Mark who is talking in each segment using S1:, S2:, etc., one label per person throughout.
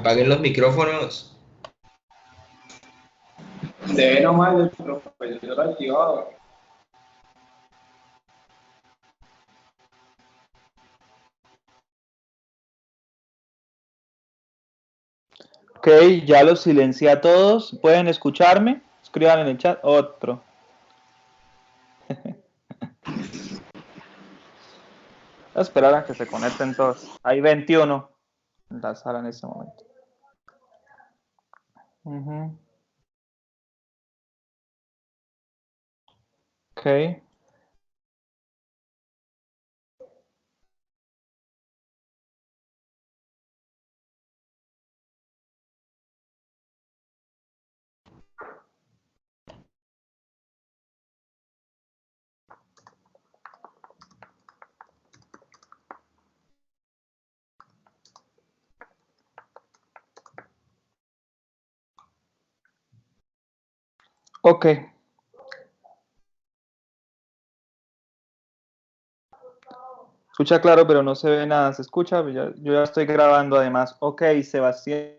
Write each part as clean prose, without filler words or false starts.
S1: Apaguen los micrófonos.
S2: Debe nomás el profesor activado.
S3: Ok, ya los silencié a todos. ¿Pueden escucharme? Escriban en el chat. Otro. Voy a esperar a que se conecten todos. Hay 21 en la sala en este momento. Ok. Ok. Escucha claro, pero no se ve nada. ¿Se escucha? Yo ya estoy grabando además. Ok, Sebastián.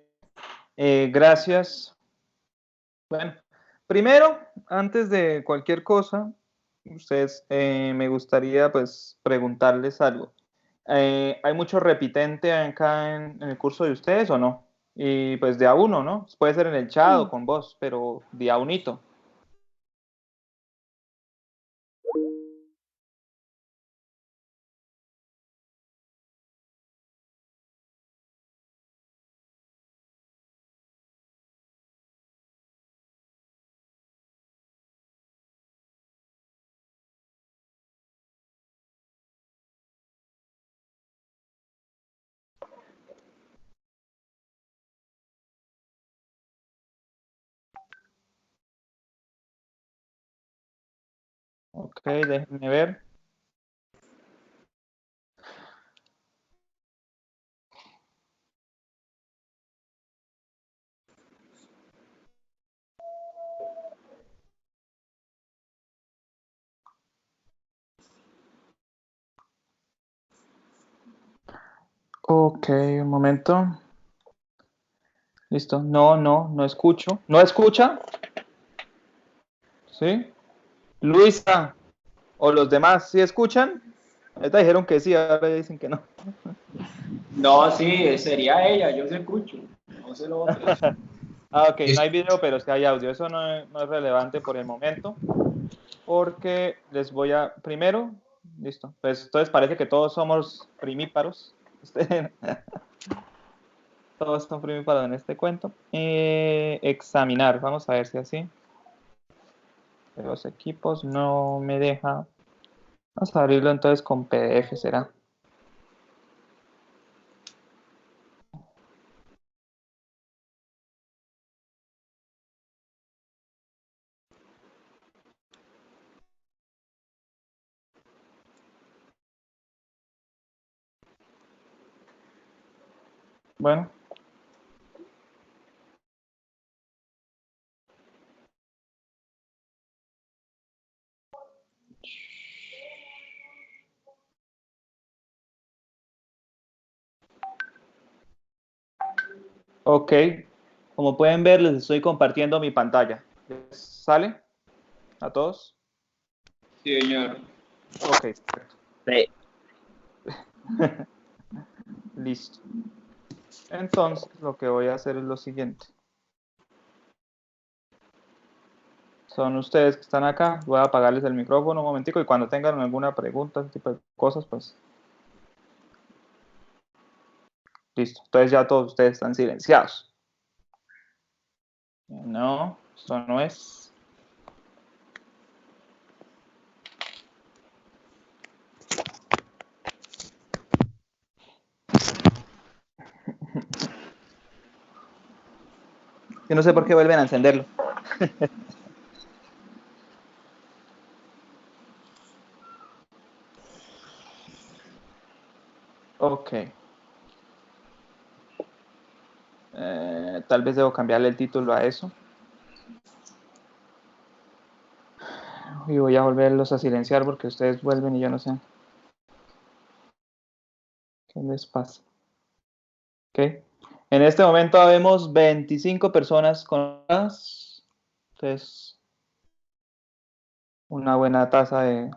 S3: Gracias. Bueno, primero, antes de cualquier cosa, ustedes, me gustaría pues preguntarles algo. ¿Hay mucho repitente acá en el curso de ustedes o no? Y pues de a uno, ¿no? Puede ser en el chat o con vos, pero de a unito. Ok, déjenme ver. Ok, un momento. Listo. No escucho. ¿No escucha? ¿Sí? Luisa, o los demás, ¿sí escuchan? Ahorita dijeron que sí, ahora ya dicen que no.
S2: No, sí, sería ella, yo se escucho. No sé los otros.
S3: Ah, ok, no hay video, pero sí hay audio. Eso no es relevante por el momento, porque les voy a... Primero, listo. Pues entonces parece que todos somos primíparos. Todos son primíparos en este cuento. Examinar, vamos a ver si así. Los equipos no me deja. Vamos a abrirlo entonces con PDF, ¿será? Bueno. Ok, como pueden ver, les estoy compartiendo mi pantalla. ¿Les sale a todos?
S2: Sí, señor.
S3: Ok, perfecto.
S4: Sí.
S3: Listo. Entonces, lo que voy a hacer es lo siguiente. Son ustedes que están acá. Voy a apagarles el micrófono un momentico y cuando tengan alguna pregunta, ese tipo de cosas, pues... Listo. Entonces ya todos ustedes están silenciados. No, eso no es. Yo no sé por qué vuelven a encenderlo. Ok. Tal vez debo cambiarle el título a eso. Y voy a volverlos a silenciar porque ustedes vuelven y yo no sé qué les pasa. Ok. En este momento habemos 25 personas conectadas. Entonces, una buena tasa de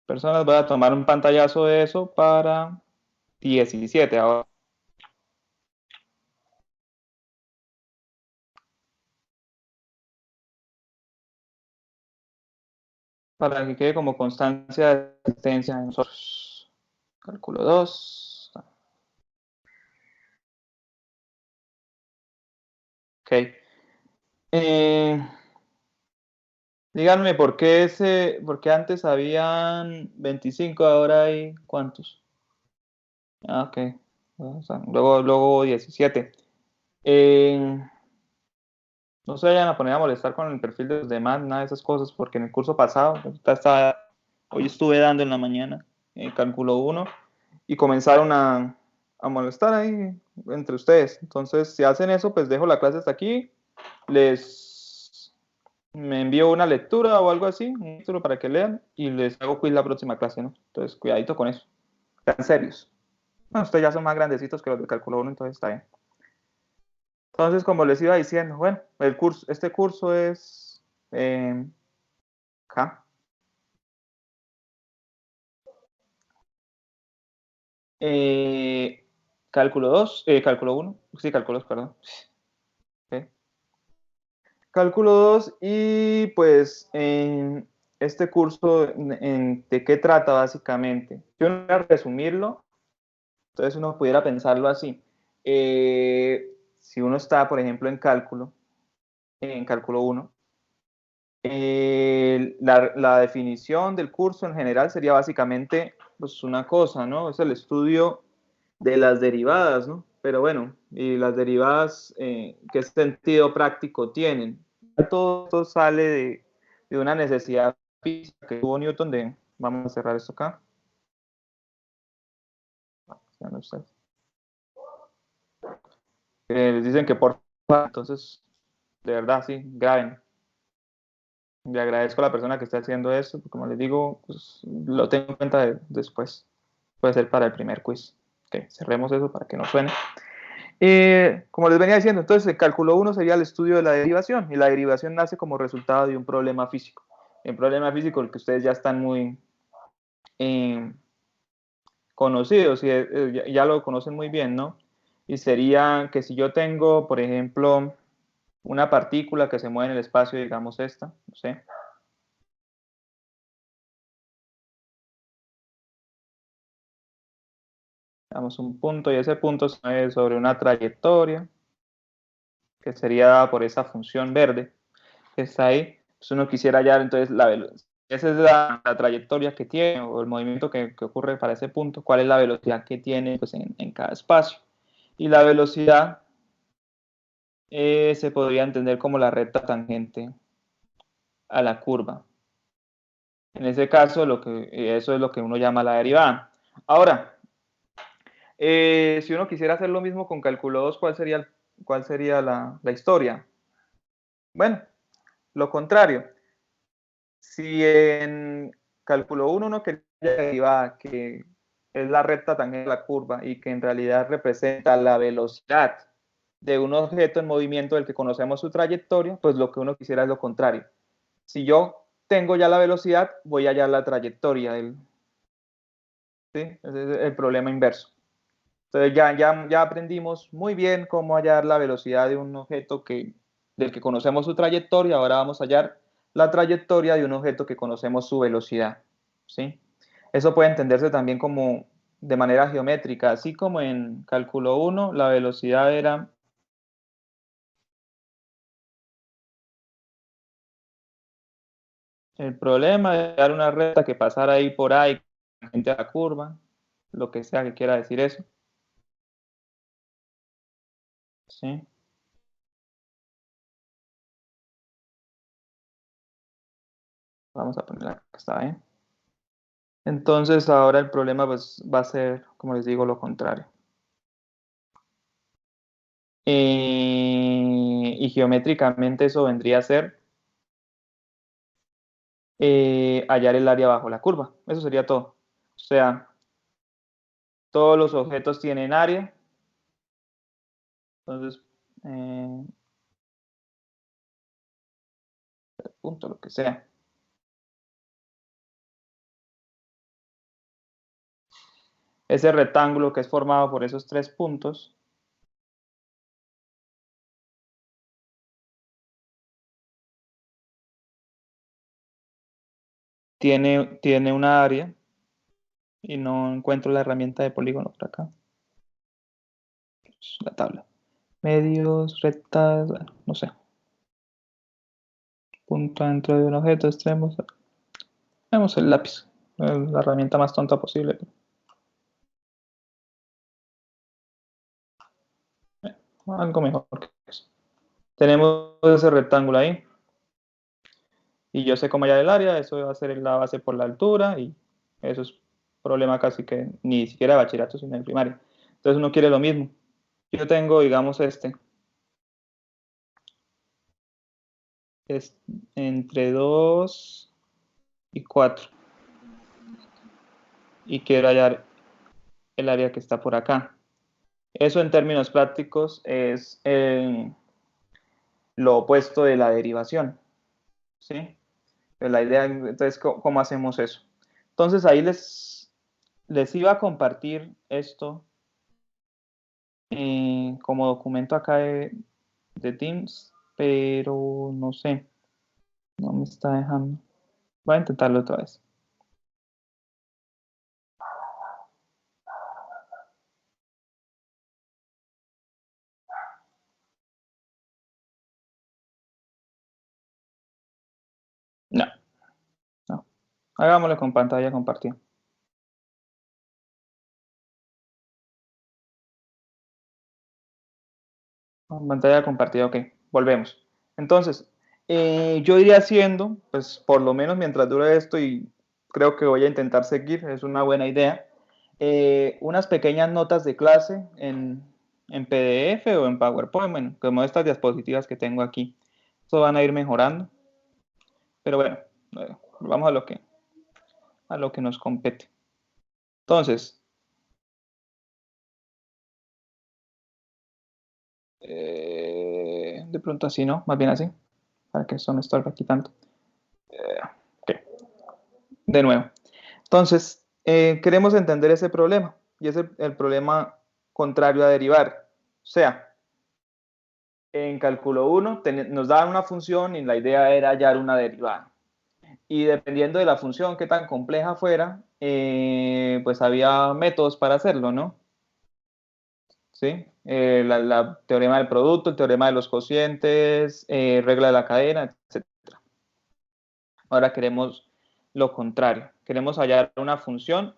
S3: personas. Voy a tomar un pantallazo de eso para 17 ahora. Para que quede como constancia de asistencia de nosotros. Cálculo 2. Ok. Díganme por qué antes habían 25, ahora hay ¿cuántos? Ah, ok. O sea, luego 17. No se vayan a poner a molestar con el perfil de los demás, nada de esas cosas, porque en el curso pasado, hoy estuve dando en la mañana, cálculo 1, y comenzaron a molestar ahí entre ustedes. Entonces, si hacen eso, pues dejo la clase hasta aquí, me envío una lectura o algo así, un título para que lean, y les hago quiz la próxima clase, ¿no? Entonces, cuidadito con eso. Están serios. Bueno, ustedes ya son más grandecitos que los de cálculo 1, entonces está bien. Entonces, como les iba diciendo, bueno, este curso es acá. Cálculo 2, cálculo 1, sí, cálculo 2, perdón. Okay. Cálculo 2 y pues este curso, ¿de qué trata básicamente? Yo no voy a resumirlo, entonces uno pudiera pensarlo así. Si uno está, por ejemplo, en cálculo 1, la definición del curso en general sería básicamente pues una cosa, ¿no? Es el estudio de las derivadas, ¿no? Pero bueno, y las derivadas, ¿qué sentido práctico tienen? Todo esto sale de una necesidad física que tuvo Newton de, vamos a cerrar esto acá. Les dicen que por favor, entonces, de verdad, sí, graben. Le agradezco a la persona que está haciendo esto, porque como les digo, pues, lo tengo en cuenta después. Puede ser para el primer quiz. Ok, cerremos eso para que no suene. Como les venía diciendo, entonces el cálculo 1 sería el estudio de la derivación, y la derivación nace como resultado de un problema físico. El problema físico, el que ustedes ya están muy eh, conocidos y ya lo conocen muy bien, ¿no? Y sería que si yo tengo, por ejemplo, una partícula que se mueve en el espacio, digamos esta, no sé. Damos un punto y ese punto se mueve sobre una trayectoria que sería dada por esa función verde que está ahí. Pues uno quisiera hallar entonces la velocidad. Esa es la trayectoria que tiene o el movimiento que ocurre para ese punto, cuál es la velocidad que tiene pues, en cada espacio. Y la velocidad se podría entender como la recta tangente a la curva. En ese caso, eso es lo que uno llama la derivada. Ahora, si uno quisiera hacer lo mismo con cálculo 2, cuál sería la historia? Bueno, lo contrario. Si en cálculo 1 uno quería la derivada, que es la recta tangente a la curva y que en realidad representa la velocidad de un objeto en movimiento del que conocemos su trayectoria, pues lo que uno quisiera es lo contrario. Si yo tengo ya la velocidad, voy a hallar la trayectoria ¿sí? Ese es el problema inverso. Entonces ya aprendimos muy bien cómo hallar la velocidad de un objeto del que conocemos su trayectoria. Ahora vamos a hallar la trayectoria de un objeto que conocemos su velocidad. ¿Sí? Eso puede entenderse también como de manera geométrica, así como en cálculo 1 la velocidad era el problema de dar una recta que pasara ahí por ahí, frente a la curva, lo que sea que quiera decir eso. ¿Sí? Vamos a poner la que está bien. Entonces ahora el problema pues, va a ser, como les digo, lo contrario. Y geométricamente eso vendría a ser hallar el área bajo la curva. Eso sería todo. O sea, Todos los objetos tienen área. Entonces, punto, lo que sea. Ese rectángulo que es formado por esos 3 puntos tiene una área y no encuentro la herramienta de polígono por acá. La tabla. Medios, rectas, bueno, no sé. Punto dentro de un objeto, extremos. Tenemos el lápiz, la herramienta más tonta posible. Algo mejor que eso. Tenemos ese rectángulo ahí. Y yo sé cómo hallar el área, eso va a ser la base por la altura, y eso es problema casi que ni siquiera de bachillerato, sino de primaria. Entonces uno quiere lo mismo. Yo tengo, digamos, es entre 2 y 4. Y quiero hallar el área que está por acá. Eso en términos prácticos es lo opuesto de la derivación, ¿sí? Pero la idea, entonces, ¿cómo hacemos eso? Entonces ahí les iba a compartir esto como documento acá de Teams, pero no sé, no me está dejando. Voy a intentarlo otra vez. No, no. Hagámoslo con pantalla compartida. Con pantalla compartida, ok. Volvemos. Entonces, yo iría haciendo, pues por lo menos mientras dure esto, y creo que voy a intentar seguir, es una buena idea, unas pequeñas notas de clase en PDF o en PowerPoint, bueno, como estas diapositivas que tengo aquí. Esto van a ir mejorando, pero bueno, vamos a lo que nos compete. Entonces, de pronto así, ¿no? Más bien así, para que esto no estorbe aquí tanto. Ok. De nuevo. Entonces, queremos entender ese problema, y es el problema contrario a derivar. O sea, en cálculo 1 nos daban una función y la idea era hallar una derivada. Y dependiendo de la función, qué tan compleja fuera, pues había métodos para hacerlo, ¿no? ¿Sí? La teorema del producto, el teorema de los cocientes, regla de la cadena, etc. Ahora queremos lo contrario. Queremos hallar una función,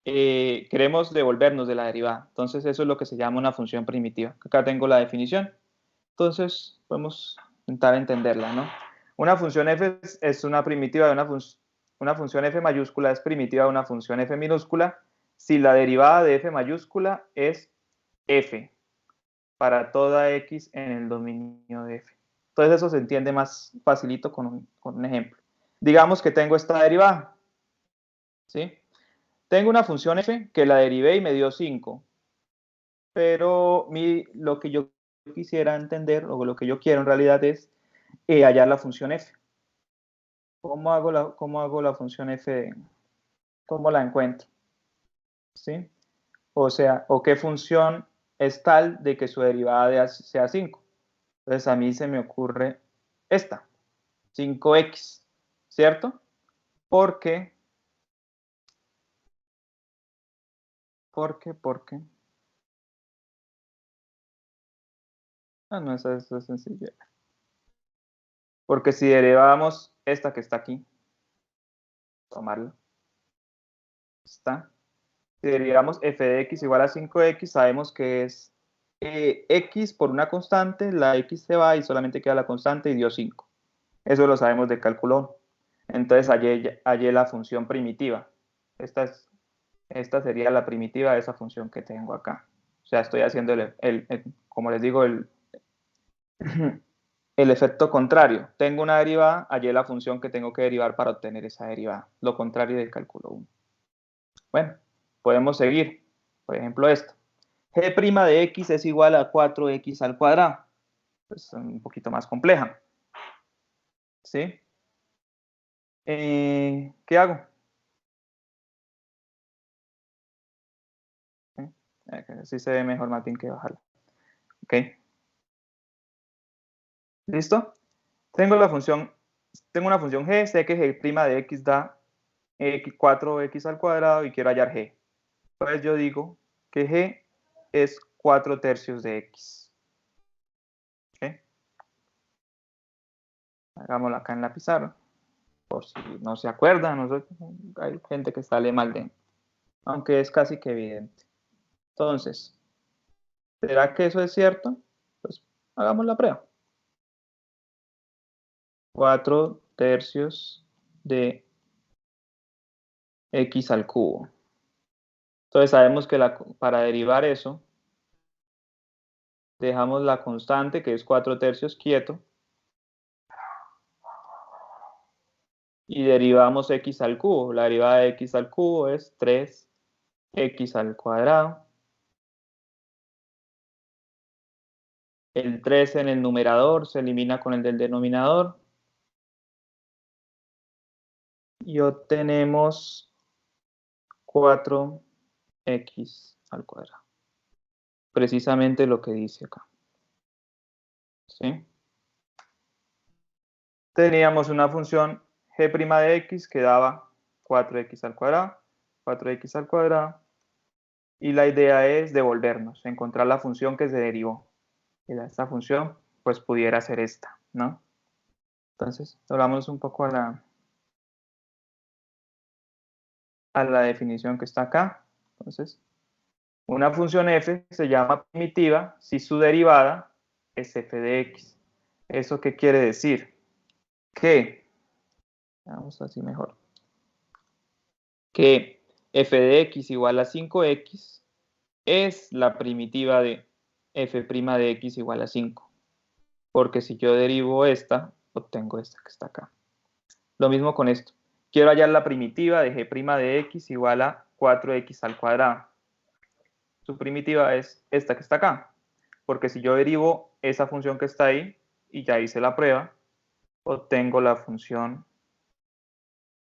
S3: queremos devolvernos de la derivada. Entonces eso es lo que se llama una función primitiva. Acá tengo la definición. Entonces podemos intentar entenderla, ¿no? Una función f es una primitiva de una función f mayúscula es primitiva de una función f minúscula si la derivada de f mayúscula es f para toda x en el dominio de f. Entonces eso se entiende más facilito con un ejemplo. Digamos que tengo esta derivada, ¿sí? Tengo una función f que la derivé y me dio 5, pero lo que yo quisiera entender, o lo que yo quiero en realidad es hallar la función f. ¿Cómo hago la función f? ¿Cómo la encuentro? ¿Sí? O sea, ¿o qué función es tal de que su derivada sea 5? Entonces a mí se me ocurre esta, 5x, ¿cierto? ¿Por qué? Porque. Ah, no, eso es sencillo. Porque si derivamos esta que está aquí, tomarla, está. Si derivamos f de x igual a 5x, sabemos que es x por una constante, la x se va y solamente queda la constante y dio 5. Eso lo sabemos de cálculo 1. Entonces hallé la función primitiva. Esta sería la primitiva de esa función que tengo acá. O sea, estoy haciendo, como les digo, el efecto contrario. Tengo una derivada, hallé la función que tengo que derivar para obtener esa derivada. Lo contrario del cálculo 1. Bueno, podemos seguir. Por ejemplo, esto. G' de x es igual a 4x al cuadrado. Es un poquito más compleja. ¿Sí? ¿Qué hago? Así se ve mejor, Martín, que bajarlo. ¿Ok? ¿Listo? Tengo una función g, sé que g' de x da 4x al cuadrado y quiero hallar g. Pues yo digo que g es 4/3 de x. ¿Ok? Hagámoslo acá en la pizarra, por si no se acuerdan. Hay gente que sale mal de, aunque es casi que evidente. Entonces, ¿será que eso es cierto? Pues hagamos la prueba. 4/3 de x al cubo. Entonces sabemos que para derivar eso, dejamos la constante, que es 4/3 quieto, y derivamos x al cubo. La derivada de x al cubo es 3x al cuadrado. El 3 en el numerador se elimina con el del denominador. Y obtenemos 4x al cuadrado. Precisamente lo que dice acá. ¿Sí? Teníamos una función g' de x que daba 4x al cuadrado, 4x al cuadrado. Y la idea es devolvernos, encontrar la función que se derivó. Y esta función, pues pudiera ser esta, ¿no? Entonces, hablamos un poco a la definición que está acá. Entonces, una función f se llama primitiva si su derivada es f de x. ¿Eso qué quiere decir? Que, vamos así mejor, que f de x igual a 5x es la primitiva de f' de x igual a 5. Porque si yo derivo esta, obtengo esta que está acá. Lo mismo con esto. Quiero hallar la primitiva de g' de x igual a 4x al cuadrado. Su primitiva es esta que está acá. Porque si yo derivo esa función que está ahí, y ya hice la prueba, obtengo la función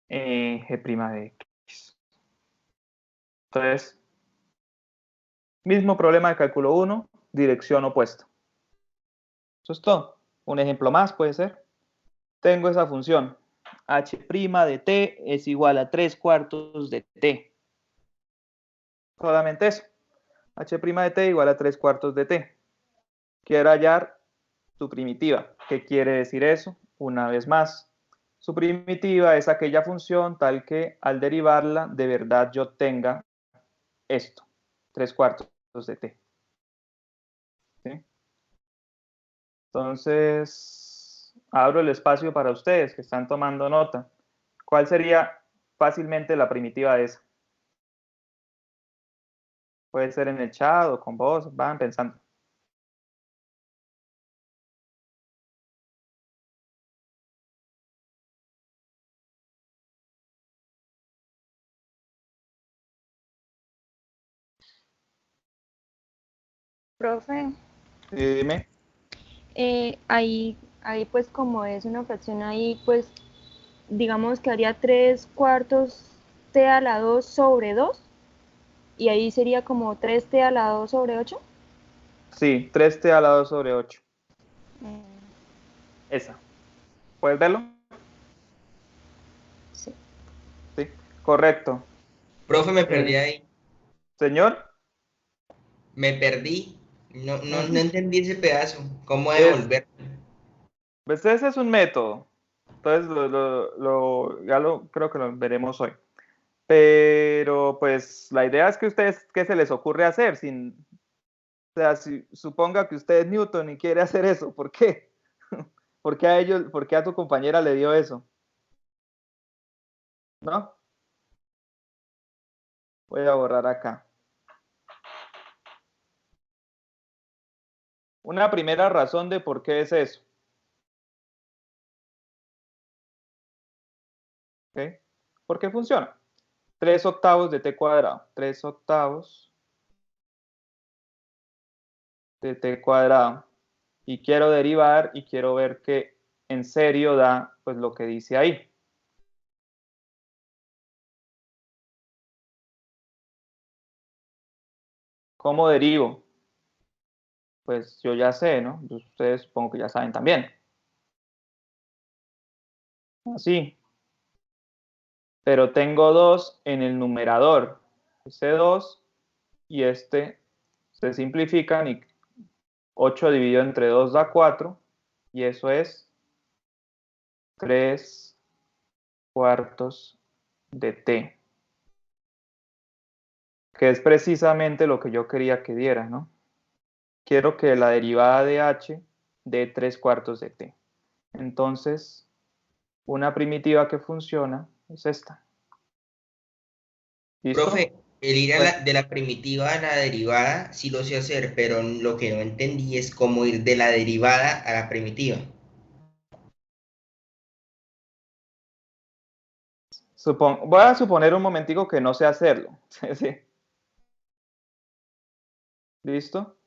S3: g' de x. Entonces, mismo problema de cálculo 1, dirección opuesta. Eso es todo. Un ejemplo más puede ser. Tengo esa función. H' de t es igual a 3/4 de t. Solamente eso. H' de t igual a 3/4 de t. Quiero hallar su primitiva. ¿Qué quiere decir eso? Una vez más, su primitiva es aquella función tal que al derivarla de verdad yo tenga esto, 3/4 de t. ¿Sí? Entonces, abro el espacio para ustedes que están tomando nota. ¿Cuál sería fácilmente la primitiva de esa? Puede ser en el chat o con vos, van pensando.
S1: Profe,
S3: Dime.
S1: ahí pues como es una fracción ahí, pues digamos que haría 3/4 t a la 2 sobre 2 y ahí sería como 3t a la 2 sobre 8.
S3: Sí, 3t a la 2 sobre 8. Esa. ¿Puedes verlo?
S1: Sí.
S3: Sí, correcto.
S4: Profe, me perdí ahí.
S3: Señor,
S4: Me perdí. No entendí ese pedazo. ¿Cómo
S3: es,
S4: devolver?
S3: pues ese es un método. Entonces, creo que lo veremos hoy. Pero, pues, la idea es que ustedes, ¿qué se les ocurre hacer? O sea, si suponga que usted es Newton y quiere hacer eso, ¿por qué? ¿Por qué a tu compañera le dio eso? ¿No? Voy a borrar acá. Una primera razón de por qué es eso. ¿Ok? ¿Por qué funciona? 3/8 de t cuadrado. 3/8 de t cuadrado. Y quiero derivar y quiero ver que en serio da pues lo que dice ahí. ¿Cómo derivo? Pues yo ya sé, ¿no? Ustedes supongo que ya saben también. Así. Pero tengo 2 en el numerador. Ese 2 y este se simplifican y 8 dividido entre 2 da 4 y eso es 3 cuartos de t, que es precisamente lo que yo quería que diera, ¿no? Quiero que la derivada de h dé 3 cuartos de t. Entonces, una primitiva que funciona es esta. ¿Listo?
S4: Profe, el ir
S3: Bueno,
S4: de la primitiva a la derivada sí lo sé hacer, pero lo que no entendí es cómo ir de la derivada a la primitiva.
S3: voy a suponer un momentico que no sé hacerlo. ¿Sí? ¿Listo?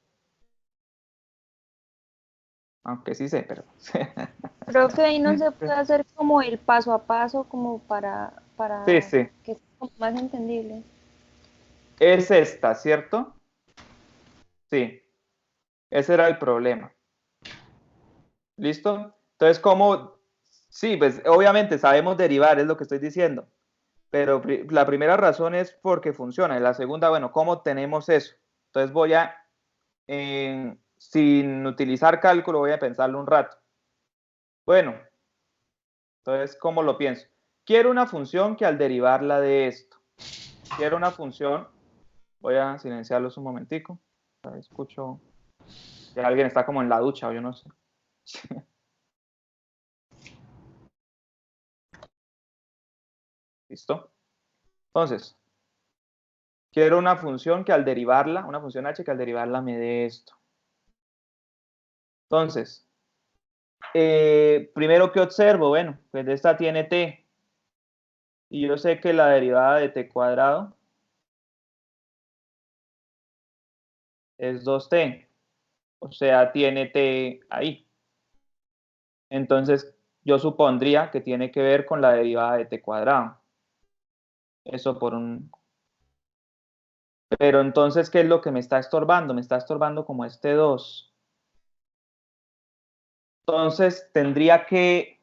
S3: Aunque sí sé, pero...
S1: Profe, ahí no se puede hacer como el paso a paso, como para
S3: Sí, sí.
S1: que sea como más entendible.
S3: Es esta, ¿cierto? Sí. Ese era el problema. ¿Listo? Entonces, ¿cómo? Sí, pues obviamente sabemos derivar, es lo que estoy diciendo. Pero la primera razón es porque funciona. Y la segunda, bueno, ¿cómo tenemos eso? Entonces voy a, sin utilizar cálculo, voy a pensarlo un rato. Bueno, entonces, ¿cómo lo pienso? Quiero una función que al derivarla de esto. Quiero una función, voy a silenciarlos un momentico. Escucho que alguien está como en la ducha o yo no sé. ¿Listo? Entonces, quiero una función que al derivarla, una función h que al derivarla me dé esto. Entonces, primero que observo, bueno, pues esta tiene t. Y yo sé que la derivada de t cuadrado es 2t. O sea, tiene t ahí. Entonces, yo supondría que tiene que ver con la derivada de t cuadrado. Eso por un... Pero entonces, ¿qué es lo que me está estorbando? Me está estorbando como este 2. Entonces, tendría que...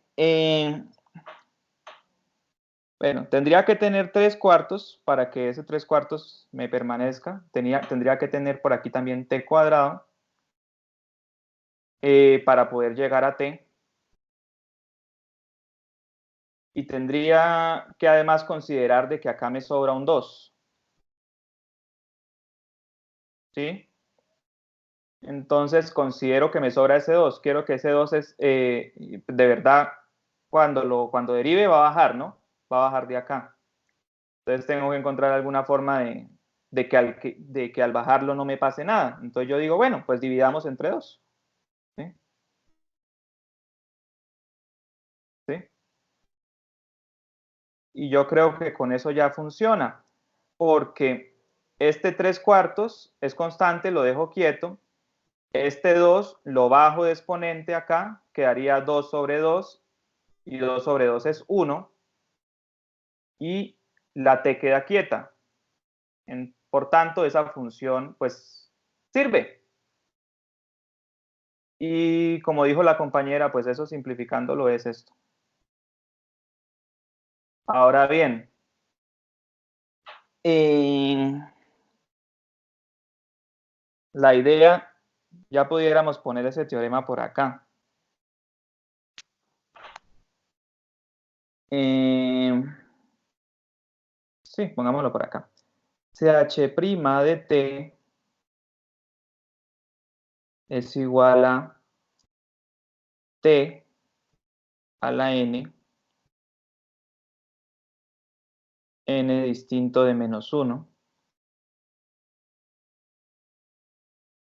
S3: bueno, tendría que tener 3 cuartos para que ese 3 cuartos me permanezca. Tendría que tener por aquí también t cuadrado para poder llegar a t. Y tendría que además considerar de que acá me sobra un 2. ¿Sí? Entonces considero que me sobra ese 2. Quiero que ese 2 es, de verdad, cuando derive va a bajar, ¿no? Va a bajar de acá. Entonces tengo que encontrar alguna forma de que al bajarlo no me pase nada. Entonces yo digo, bueno, pues dividamos entre 2. ¿Sí? ¿Sí? Y yo creo que con eso ya funciona, porque este 3 cuartos es constante, lo dejo quieto. Este 2 lo bajo de exponente acá, quedaría 2 sobre 2, y 2 sobre 2 es 1, y la t queda quieta. Por tanto, esa función pues sirve. Y como dijo la compañera, pues eso simplificándolo es esto. Ahora bien, la idea, ya pudiéramos poner ese teorema por acá. Sí, pongámoslo por acá. CH' de t es igual a t a la n, n distinto de menos 1.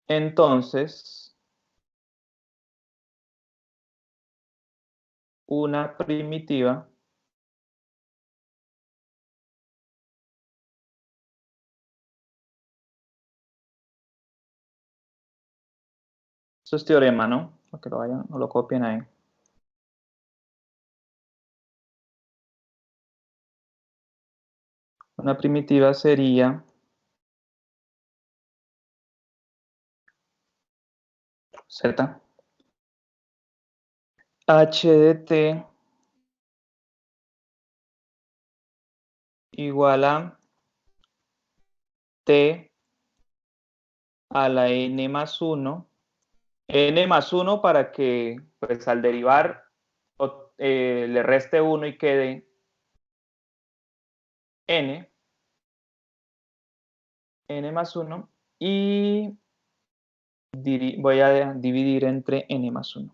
S3: Entonces, una primitiva Esto es teorema, ¿no? Para que lo vayan o lo copien ahí. Una primitiva sería Z h de t igual a t a la n más 1. N más 1 para que pues al derivar le reste 1 y quede n más 1 y voy a dividir entre n más 1.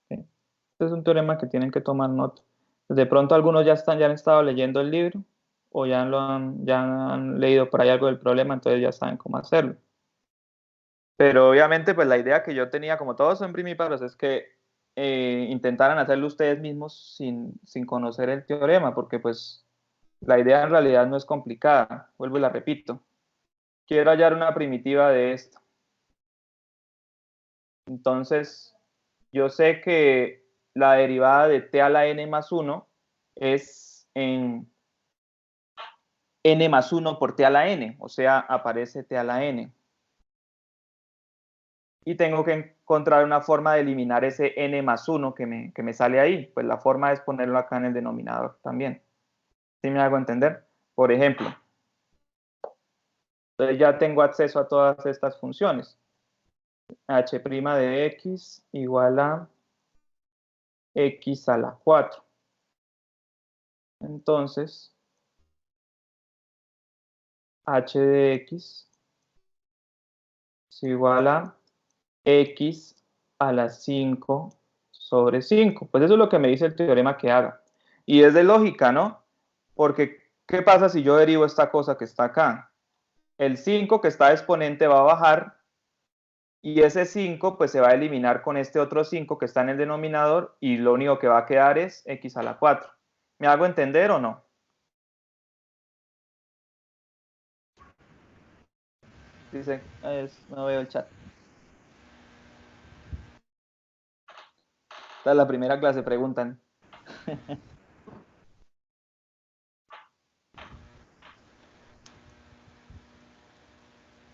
S3: ¿Okay? Este es un teorema que tienen que tomar nota. De pronto algunos ya han estado leyendo el libro o ya han leído por ahí algo del problema, entonces ya saben cómo hacerlo. Pero obviamente pues la idea que yo tenía, como todos son primíparos, es que intentaran hacerlo ustedes mismos sin conocer el teorema, porque pues la idea en realidad no es complicada. Vuelvo y la repito. Quiero hallar una primitiva de esto. Entonces, yo sé que la derivada de t a la n más 1 es en n más 1 por t a la n, o sea, aparece t a la n. Y tengo que encontrar una forma de eliminar ese n más 1 que me sale ahí. Pues la forma es ponerlo acá en el denominador también. ¿Sí me hago entender? Por ejemplo, entonces ya tengo acceso a todas estas funciones. H' de x igual a x a la 4. Entonces, h de x es igual a x a la 5 sobre 5. Pues eso es lo que me dice el teorema que haga. Y es de lógica, ¿no? Porque, ¿qué pasa si yo derivo esta cosa que está acá? El 5 que está exponente va a bajar y ese 5 pues se va a eliminar con este otro 5 que está en el denominador y lo único que va a quedar es x a la 4. ¿Me hago entender o no? Dice, no veo el chat. Esta es la primera clase, preguntan.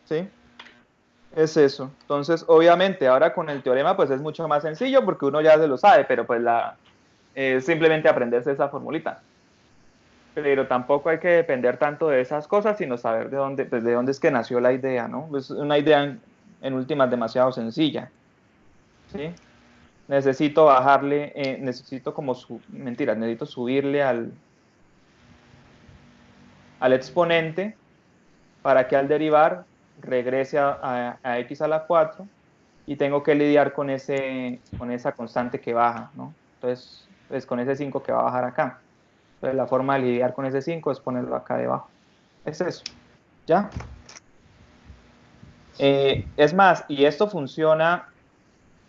S3: ¿Sí? Es eso. Entonces, obviamente, ahora con el teorema, pues es mucho más sencillo porque uno ya se lo sabe, pero pues simplemente aprenderse esa formulita. Pero tampoco hay que depender tanto de esas cosas, sino saber pues de dónde es que nació la idea, ¿no? Es una idea en últimas demasiado sencilla. ¿Sí? Necesito bajarle, necesito necesito subirle al exponente para que al derivar regrese a x a la 4 y tengo que lidiar con esa constante que baja, ¿no? Entonces, pues con ese 5 que va a bajar acá. Entonces, la forma de lidiar con ese 5 es ponerlo acá debajo. Es eso. ¿Ya? Es más, y esto funciona,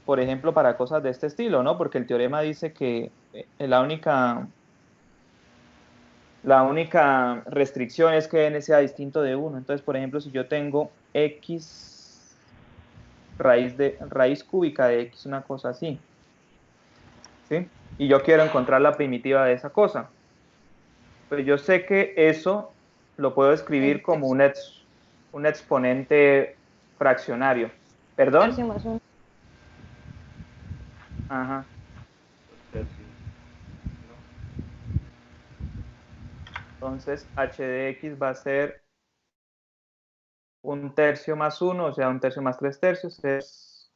S3: por ejemplo, para cosas de este estilo, ¿no? Porque el teorema dice que la única restricción es que n sea distinto de 1. Entonces, por ejemplo, si yo tengo x raíz cúbica de x, una cosa así, ¿sí? Y yo quiero encontrar la primitiva de esa cosa. Pues yo sé que eso lo puedo escribir como un exponente fraccionario. ¿Perdón?
S1: Tercio más uno.
S3: Ajá. Entonces, h de x va a ser 1/3 más 1, o sea, 1/3 más 3/3, es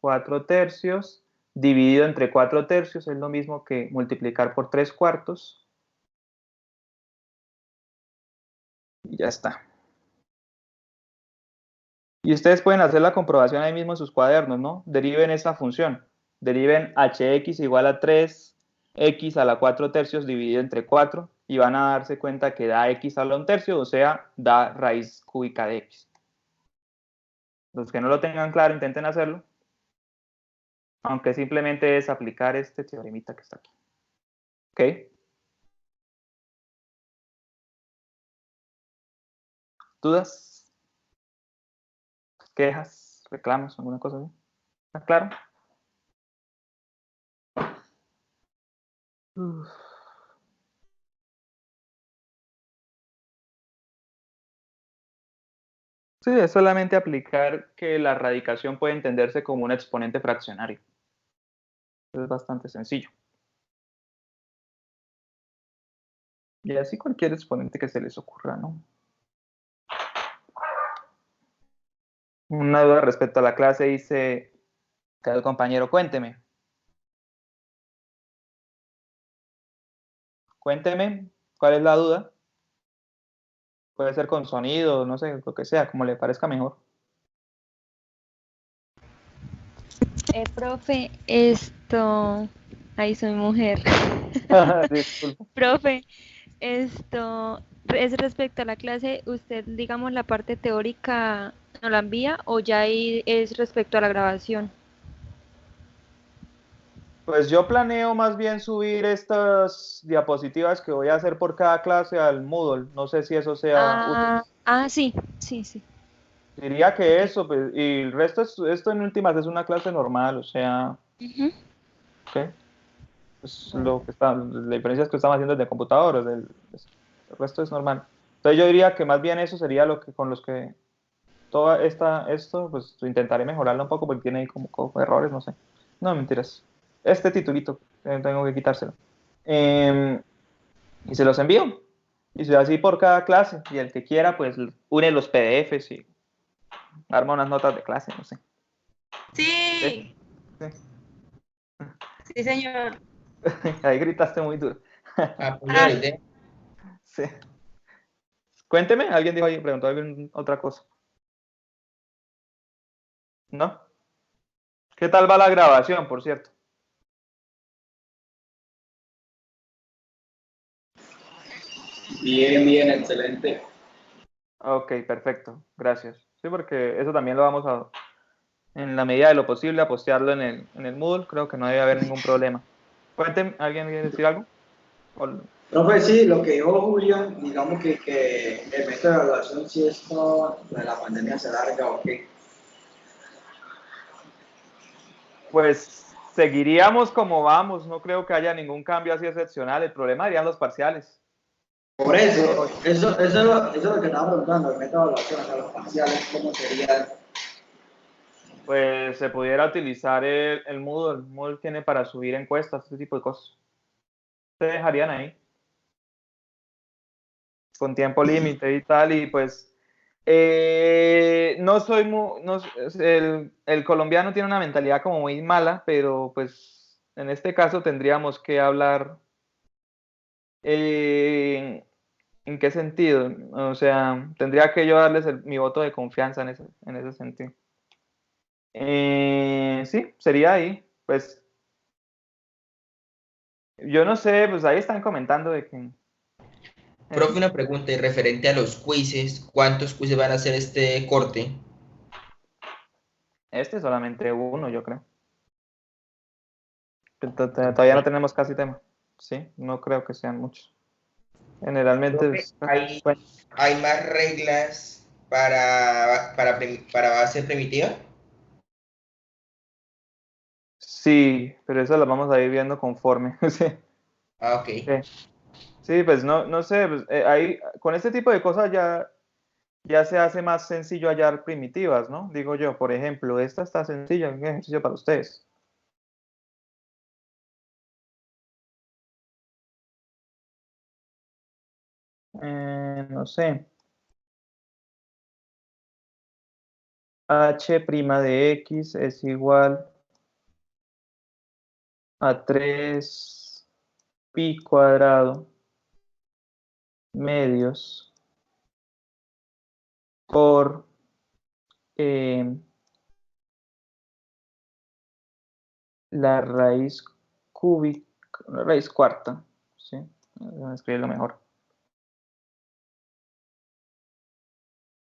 S3: 4/3, dividido entre 4/3, es lo mismo que multiplicar por 3/4. Y ya está. Y ustedes pueden hacer la comprobación ahí mismo en sus cuadernos, ¿no? Deriven esta función. Deriven hx igual a 3x a la 4/3 dividido entre 4 y van a darse cuenta que da x a la 1/3, o sea, da raíz cúbica de x. Los que no lo tengan claro, intenten hacerlo. Aunque simplemente es aplicar este teoremita que está aquí. ¿Ok? ¿Dudas? quejas, reclamos, alguna cosa así. ¿Está claro? Uf. Sí, es solamente aplicar que la radicación puede entenderse como un exponente fraccionario. Es bastante sencillo. Y así cualquier exponente que se les ocurra, ¿no? Una duda respecto a la clase dice, cada compañero, cuénteme. Cuénteme, ¿cuál es la duda? Puede ser con sonido, no sé, lo que sea, como le parezca mejor.
S1: Profe, ahí soy mujer.
S3: Disculpa.
S1: Profe, esto es respecto a la clase, usted, digamos, la parte teórica no la envía o ya ahí es respecto a la grabación.
S3: Pues yo planeo más bien subir estas diapositivas que voy a hacer por cada clase al Moodle. No sé si eso sea útil.
S1: Sí, sí, sí.
S3: Diría que
S1: Ok.
S3: eso, pues, y el resto, esto en últimas es una clase normal, o sea,
S1: Ujú.
S3: ¿qué? Pues
S1: Bueno.
S3: la diferencia es que estamos haciendo desde computadores, el resto es normal. Entonces yo diría que más bien eso sería lo que con los que esto, pues intentaré mejorarlo un poco porque tiene ahí como errores, no sé. No, mentiras. Este titulito, tengo que quitárselo. Em, y se los envío. Y se así por cada clase. Y el que quiera, pues une los PDFs y arma unas notas de clase, no sé. ¿Sí?
S5: Sí,
S3: Sí.
S5: sí, señor.
S3: Ahí gritaste muy duro.
S4: Apoyo
S5: Ah,
S4: la idea.
S3: Sí. Cuénteme, alguien dijo ahí, preguntó otra cosa. ¿No? ¿Qué tal va la grabación, por cierto?
S2: Bien, bien, excelente.
S3: Ok, perfecto. Gracias. Sí, porque eso también lo vamos a, en la medida de lo posible, a postearlo en el Moodle. Creo que no debe haber ningún problema. Cuénteme, ¿alguien quiere decir algo?
S2: Profe, sí, lo que dijo Julián, digamos que el método de evaluación, si esto de la pandemia se larga o qué.
S3: Pues seguiríamos como vamos. No creo que haya ningún cambio así excepcional. El problema serían los parciales.
S2: Por
S3: Creo
S2: eso,
S3: yo.
S2: eso es lo que estaba preguntando, el método de evaluación, o sea, los parciales, ¿cómo sería?
S3: Pues se pudiera utilizar el Moodle. Moodle tiene para subir encuestas, ese tipo de cosas. Se dejarían ahí, con tiempo límite y tal, y pues no soy no, el colombiano tiene una mentalidad como muy mala, pero pues en este caso tendríamos que hablar ¿en qué sentido? O sea, tendría que yo darles mi voto de confianza en ese sentido. Sí, sería ahí. Pues yo no sé, pues ahí están comentando de que
S4: Profe, una pregunta y referente a los quizzes, ¿cuántos quizzes van a hacer este corte?
S3: este es solamente uno, yo creo. Todavía no tenemos casi tema. Sí, no creo que sean muchos. Generalmente
S4: Profe,
S3: es, bueno,
S4: ¿hay más reglas para base primitiva?
S3: sí, pero eso lo vamos a ir viendo conforme. Sí,
S4: Ah, ok.
S3: sí, pues no sé, pues, con este tipo de cosas ya se hace más sencillo hallar primitivas, ¿no? Digo yo, por ejemplo, esta está sencilla, un ejercicio para ustedes. No sé, h' de x es igual a 3 pi cuadrado medios por eh, la raíz cúbica, la raíz cuarta, ¿sí? Voy a escribirlo mejor.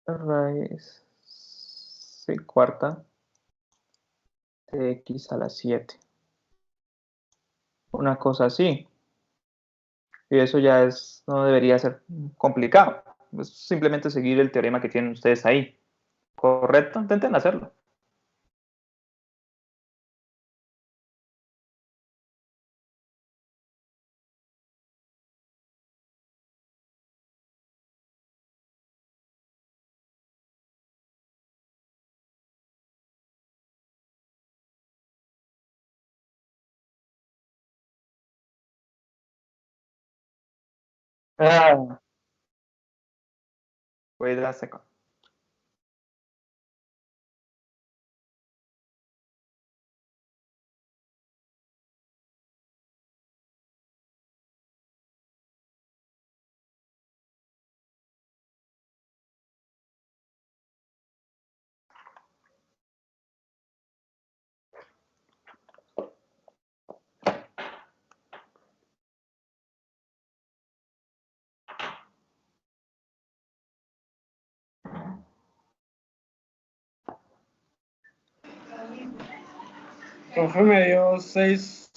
S3: Raíz sí, cuarta de x a la 7. Una cosa así. Y eso ya no debería ser complicado. Es simplemente seguir el teorema que tienen ustedes ahí. ¿Correcto? Intenten hacerlo. Ah, wait a second.
S6: Profe, me dio 6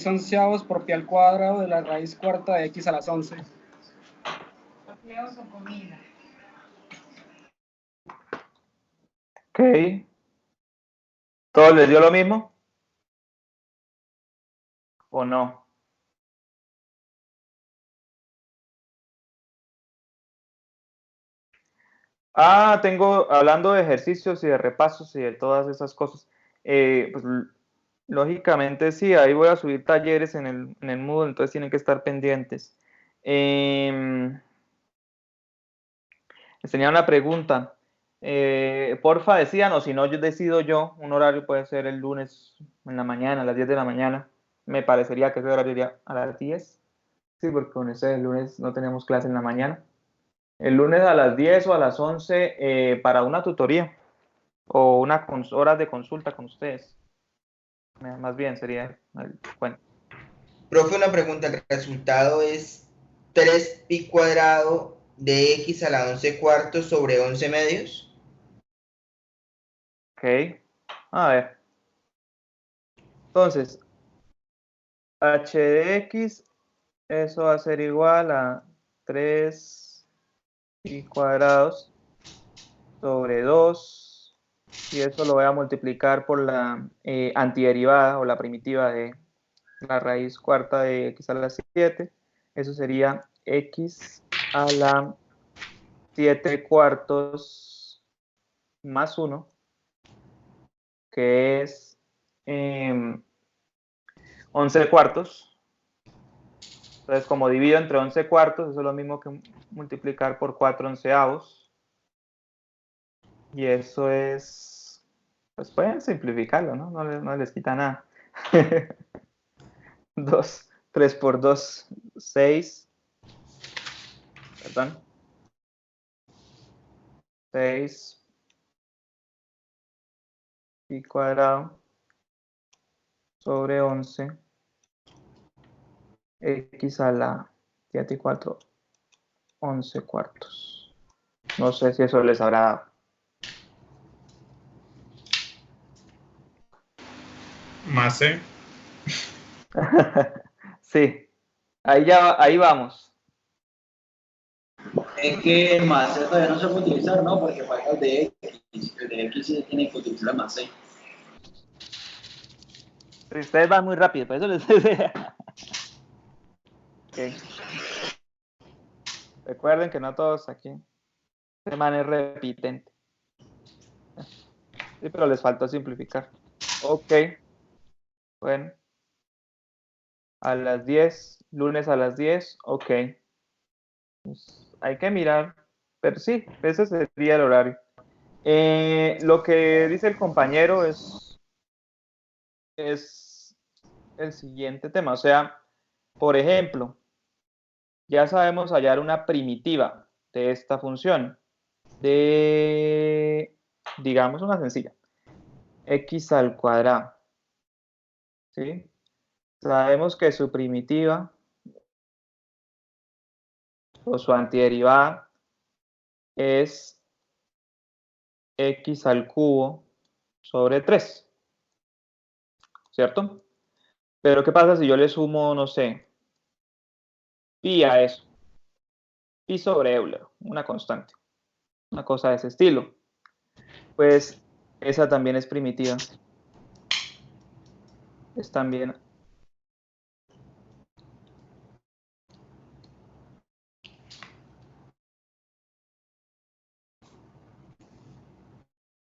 S6: onceavos por pi al cuadrado de la raíz cuarta de x a las 11.
S3: Ok. ¿Todos les dio lo mismo? ¿O no? Ah, hablando de ejercicios y de repasos y de todas esas cosas, pues lógicamente sí, ahí voy a subir talleres en el Moodle, entonces tienen que estar pendientes. Les tenía una pregunta. Porfa, decían, o si no, yo decido yo, un horario puede ser el lunes en la mañana, a las 10 de la mañana. Me parecería que ese horario iría a las 10. Sí, porque con ese el lunes no tenemos clase en la mañana. El lunes a las 10 o a las 11 para una tutoría o horas de consulta con ustedes. Más bien sería el cuento.
S4: Profe, una pregunta. El resultado es 3 pi cuadrado de x a la 11 cuartos sobre 11 medios.
S3: Ok. A ver. Entonces, h de x, eso va a ser igual a 3 pi cuadrados sobre 2. Y eso lo voy a multiplicar por la antiderivada o la primitiva de la raíz cuarta de x a la 7. Eso sería x a la 7 cuartos más 1, que es 11 cuartos. Entonces, como divido entre 11 cuartos, eso es lo mismo que multiplicar por 4 onceavos. Y eso es, pues pueden simplificarlo, ¿no? No les quita nada. 2, 3 por 2, 6. Perdón. 6 pi cuadrado sobre 11 x a la 7 y 4, 11 cuartos. No sé si eso les habrá dado.
S7: Más C.
S3: Sí, ahí vamos.
S2: Es que el más C todavía no se puede utilizar, ¿no? Porque falta el de X. El de X sí tiene que utilizar el más C.
S3: Ustedes van muy rápido, por eso les decía. Okay. Recuerden que no todos aquí. Este man es repitente. Sí, pero les faltó simplificar. Ok. Bueno. A las 10, lunes a las 10, ok. Pues hay que mirar, pero sí, ese sería el horario. Lo que dice el compañero es el siguiente tema. O sea, por ejemplo, ya sabemos hallar una primitiva de esta función. De, digamos, una sencilla. X al cuadrado. ¿Sí? Sabemos que su primitiva o su antiderivada es x al cubo sobre 3, ¿cierto? Pero ¿qué pasa si yo le sumo, no sé, pi a eso? Pi sobre Euler, una constante, una cosa de ese estilo. Pues esa también es primitiva. Es también.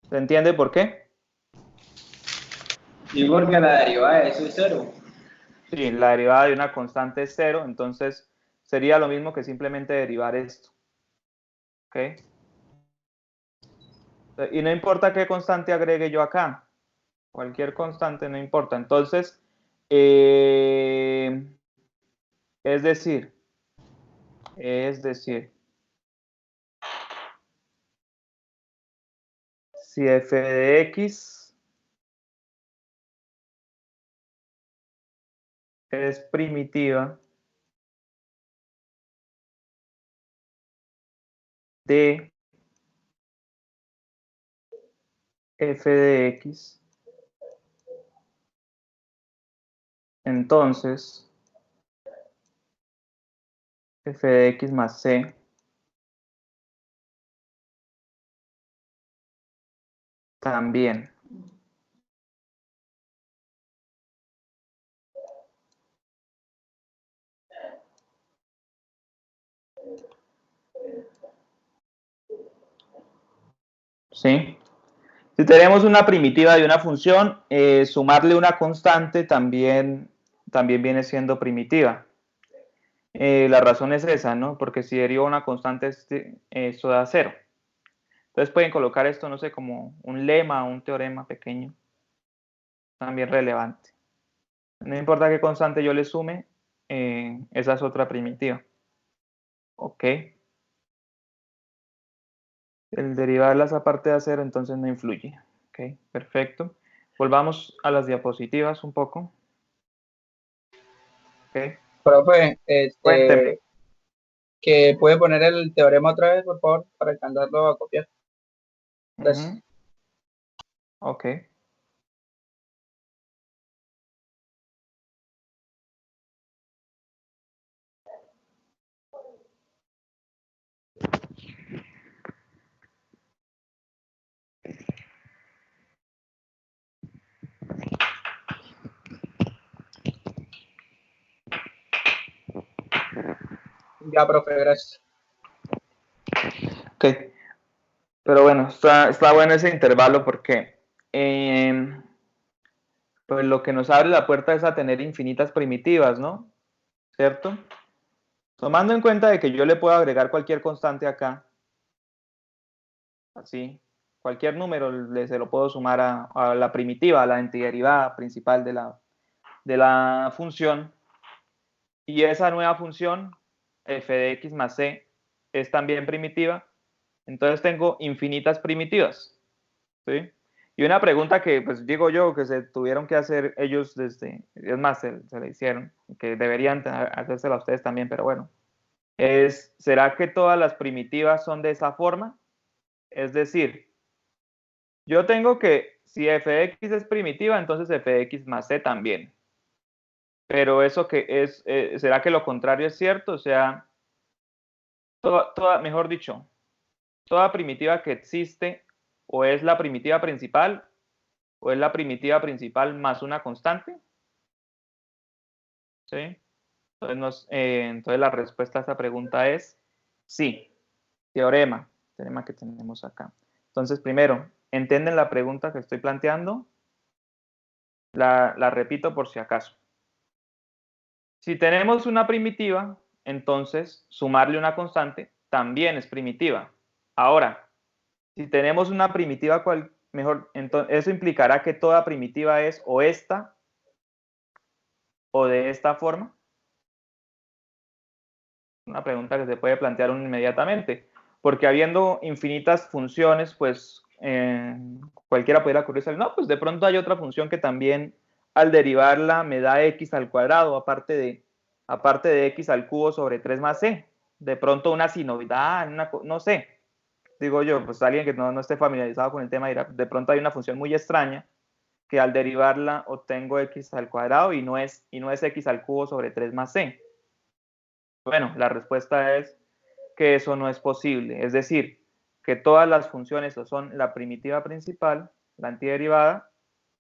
S3: ¿Se entiende por qué?
S2: Y porque la derivada de eso es cero.
S3: Sí, la derivada de una constante es cero, entonces sería lo mismo que simplemente derivar esto. ¿Ok? Y no importa qué constante agregue yo acá. Cualquier constante no importa. Entonces, es decir, si f de x es primitiva de f de x, entonces f de x más c también. ¿Sí? Si tenemos una primitiva de una función, sumarle una constante también viene siendo primitiva. La razón es esa, ¿no? Porque si derivo una constante, esto da cero. Entonces pueden colocar esto, no sé, como un lema o un teorema pequeño, también relevante. No importa qué constante yo le sume, esa es otra primitiva. Ok. El derivarlas aparte de cero, entonces no influye. Ok, perfecto. Volvamos a las diapositivas un poco. Ok.
S8: Profe,
S3: Cuénteme.
S8: que puede poner el teorema otra vez, por favor, para alcanzarlo a copiar. Gracias.
S3: Ujú. Ok.
S8: Ya, profe, gracias.
S3: Ok. Pero bueno, está bueno ese intervalo porque pues lo que nos abre la puerta es a tener infinitas primitivas, ¿no? ¿Cierto? Tomando en cuenta de que yo le puedo agregar cualquier constante acá, así, cualquier número se lo puedo sumar a la primitiva, a la antiderivada principal de la función, y esa nueva función, f de x más c, es también primitiva, entonces tengo infinitas primitivas, ¿sí? Y una pregunta que, pues digo yo, que se tuvieron que hacer ellos es más, se le hicieron, que deberían hacérsela a ustedes también, pero bueno, ¿será que todas las primitivas son de esa forma? Es decir, yo tengo que, si f de x es primitiva, entonces f de x más c también. Pero eso que es, ¿será que lo contrario es cierto? O sea, mejor dicho, toda primitiva que existe o es la primitiva principal o es la primitiva principal más una constante. ¿Sí? Entonces la respuesta a esa pregunta es sí. Teorema que tenemos acá. Entonces, primero, ¿entienden la pregunta que estoy planteando? La repito por si acaso. Si tenemos una primitiva, entonces sumarle una constante también es primitiva. Ahora, si tenemos una primitiva, mejor, entonces, eso implicará que toda primitiva es o esta o de esta forma. Una pregunta que se puede plantear inmediatamente, porque habiendo infinitas funciones, pues cualquiera pudiera ocurrirse, no, pues de pronto hay otra función que también al derivarla me da x al cuadrado, aparte de x al cubo sobre 3 más c. De pronto una sinoidal, no sé, digo yo, pues alguien que no esté familiarizado con el tema dirá, de pronto hay una función muy extraña que al derivarla obtengo x al cuadrado y no es x al cubo sobre 3 más c. Bueno, la respuesta es que eso no es posible. Es decir, que todas las funciones o son la primitiva principal, la antiderivada,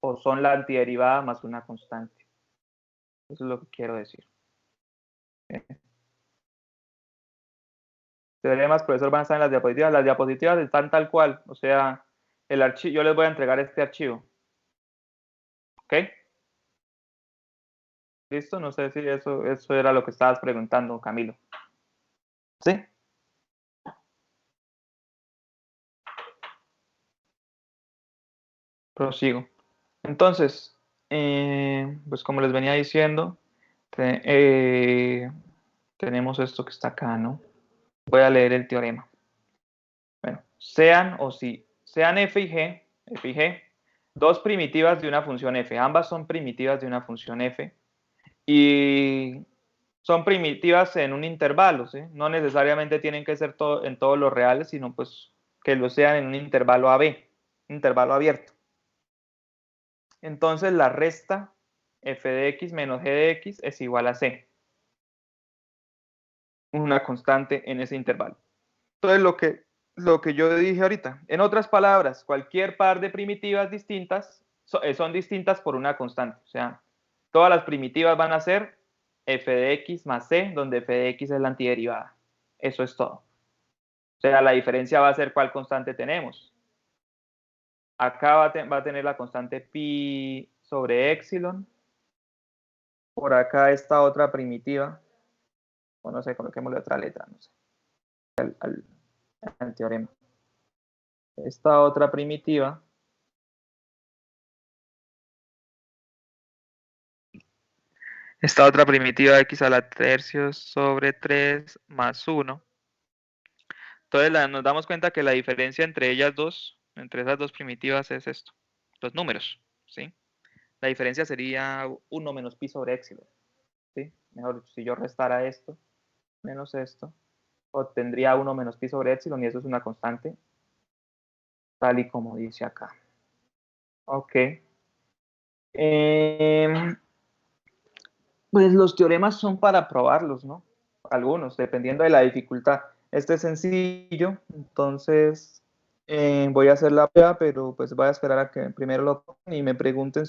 S3: o son la antiderivada más una constante. Eso es lo que quiero decir. Teoremas, profesor, van a estar en las diapositivas. Las diapositivas están tal cual, o sea, el archivo, yo les voy a entregar este archivo. ¿Ok? ¿Listo? No sé si eso era lo que estabas preguntando, Camilo. ¿Sí? Prosigo. Entonces, pues como les venía diciendo, tenemos esto que está acá, ¿no? Voy a leer el teorema. Bueno, sean f y g, dos primitivas de una función f. Ambas son primitivas de una función f. Y son primitivas en un intervalo, ¿sí? No necesariamente tienen que ser en todos los reales, sino pues que lo sean en un intervalo AB, un intervalo abierto. Entonces la resta f de x menos g de x es igual a c, una constante en ese intervalo. Entonces lo que yo dije ahorita, en otras palabras, cualquier par de primitivas distintas son distintas por una constante. O sea, todas las primitivas van a ser f de x más c, donde f de x es la antiderivada. Eso es todo. O sea, la diferencia va a ser cuál constante tenemos. Acá va a tener la constante pi sobre epsilon. Por acá esta otra primitiva. O no sé, coloquémosle otra letra, no sé. Al teorema. Esta otra primitiva. Esta otra primitiva x a la tercios sobre 3 más 1. Entonces nos damos cuenta que la diferencia entre ellas dos, entre esas dos primitivas, es esto. Los números, ¿sí? La diferencia sería 1 menos pi sobre epsilon, ¿sí? Mejor dicho, si yo restara esto menos esto, obtendría 1 menos pi sobre epsilon y eso es una constante, tal y como dice acá. Ok. Pues los teoremas son para probarlos, ¿no? Algunos, dependiendo de la dificultad. Este es sencillo, entonces voy a hacer la prueba, pero pues voy a esperar a que primero lo pongan y me pregunten,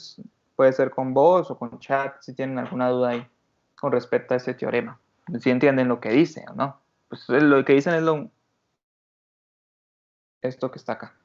S3: puede ser con voz o con chat, si tienen alguna duda ahí con respecto a ese teorema. Si entienden lo que dice o no. Pues lo que dicen es esto que está acá.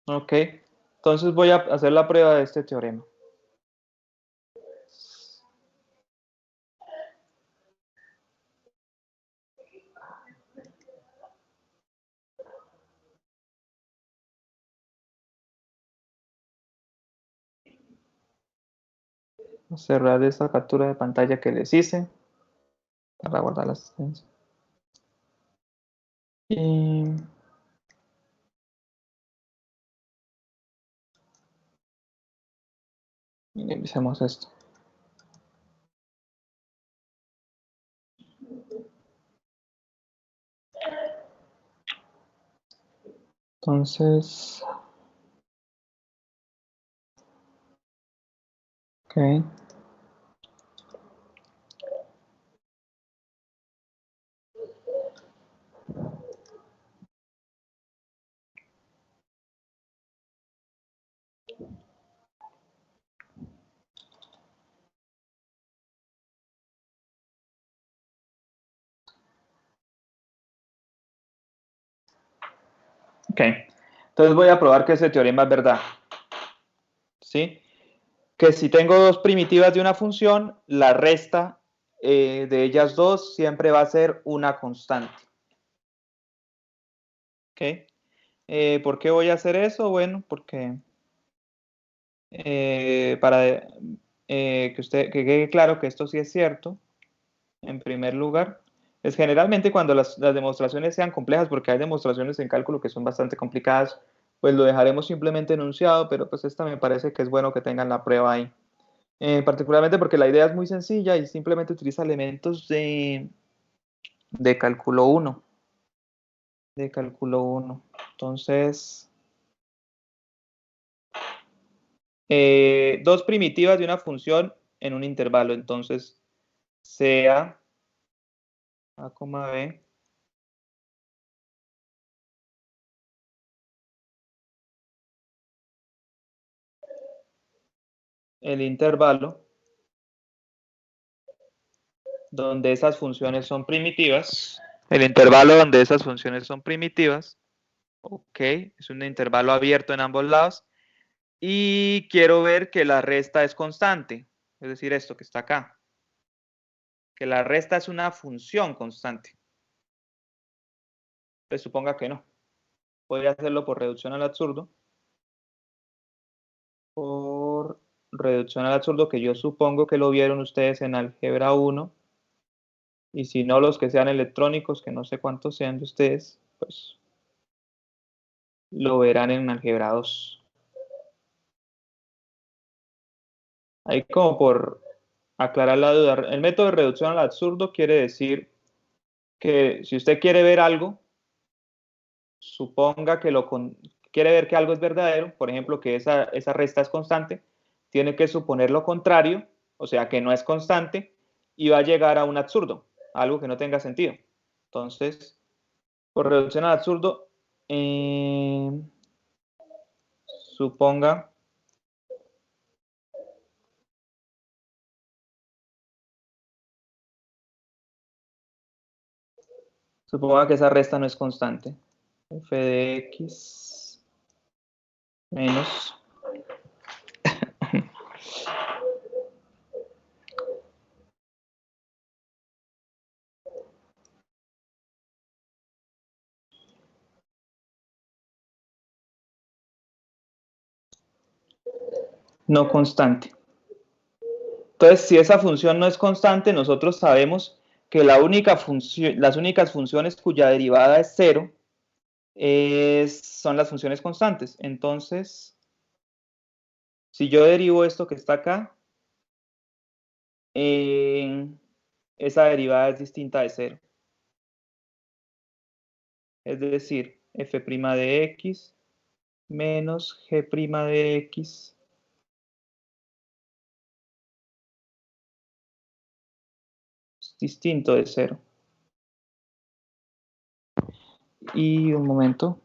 S3: Ok, entonces voy a hacer la prueba de este teorema. Cerrar esta captura de pantalla que les hice. para guardar la asistencia. Y empecemos esto. Entonces, ok. Ok, entonces voy a probar que ese teorema es verdad. ¿Sí? Que si tengo dos primitivas de una función, la resta de ellas dos siempre va a ser una constante. ¿Ok? ¿Por qué voy a hacer eso? Bueno, porque para que quede claro que esto sí es cierto, en primer lugar, es generalmente cuando las demostraciones sean complejas, porque hay demostraciones en cálculo que son bastante complicadas, pues lo dejaremos simplemente enunciado, pero pues esta me parece que es bueno que tengan la prueba ahí. Particularmente porque la idea es muy sencilla y simplemente utiliza elementos de cálculo 1. De cálculo 1. Entonces, dos primitivas de una función en un intervalo. Entonces, sea A, B. El intervalo donde esas funciones son primitivas. El intervalo donde esas funciones son primitivas. Ok, es un intervalo abierto en ambos lados. Y quiero ver que la resta es constante. Es decir, esto que está acá. Que la resta es una función constante. Pues suponga que no. Podría hacerlo por reducción al absurdo. Por reducción al absurdo, que yo supongo que lo vieron ustedes en álgebra 1. Y si no, los que sean electrónicos, que no sé cuántos sean de ustedes, pues lo verán en álgebra 2. Ahí como por aclarar la duda, el método de reducción al absurdo quiere decir que si usted quiere ver algo, suponga que quiere ver que algo es verdadero, por ejemplo, que esa resta es constante, tiene que suponer lo contrario, o sea, que no es constante, y va a llegar a un absurdo, algo que no tenga sentido. Entonces, por reducción al absurdo, suponga que esa resta no es constante. F de X menos no constante. Entonces, si esa función no es constante, nosotros sabemos que las únicas funciones cuya derivada es 0 son las funciones constantes. Entonces, si yo derivo esto que está acá, esa derivada es distinta de 0. Es decir, f' de x menos g' de x es distinto de 0. Y un momento.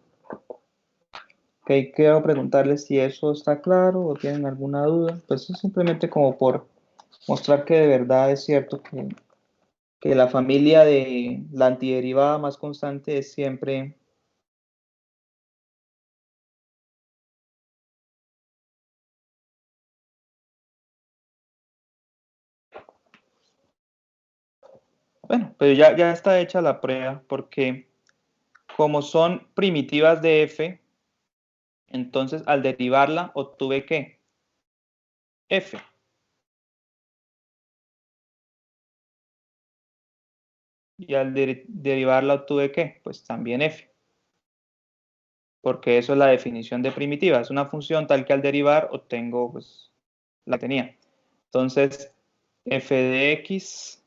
S3: Ok, quiero preguntarles si eso está claro o tienen alguna duda. Pues es simplemente como por mostrar que de verdad es cierto que la familia de la antiderivada más constante es siempre bueno, pero ya está hecha la prueba porque como son primitivas de f, entonces al derivarla obtuve ¿qué? F. Y al derivarla obtuve ¿qué? Pues también f. Porque eso es la definición de primitiva. Es una función tal que al derivar obtengo, pues, la tenía. Entonces, f de x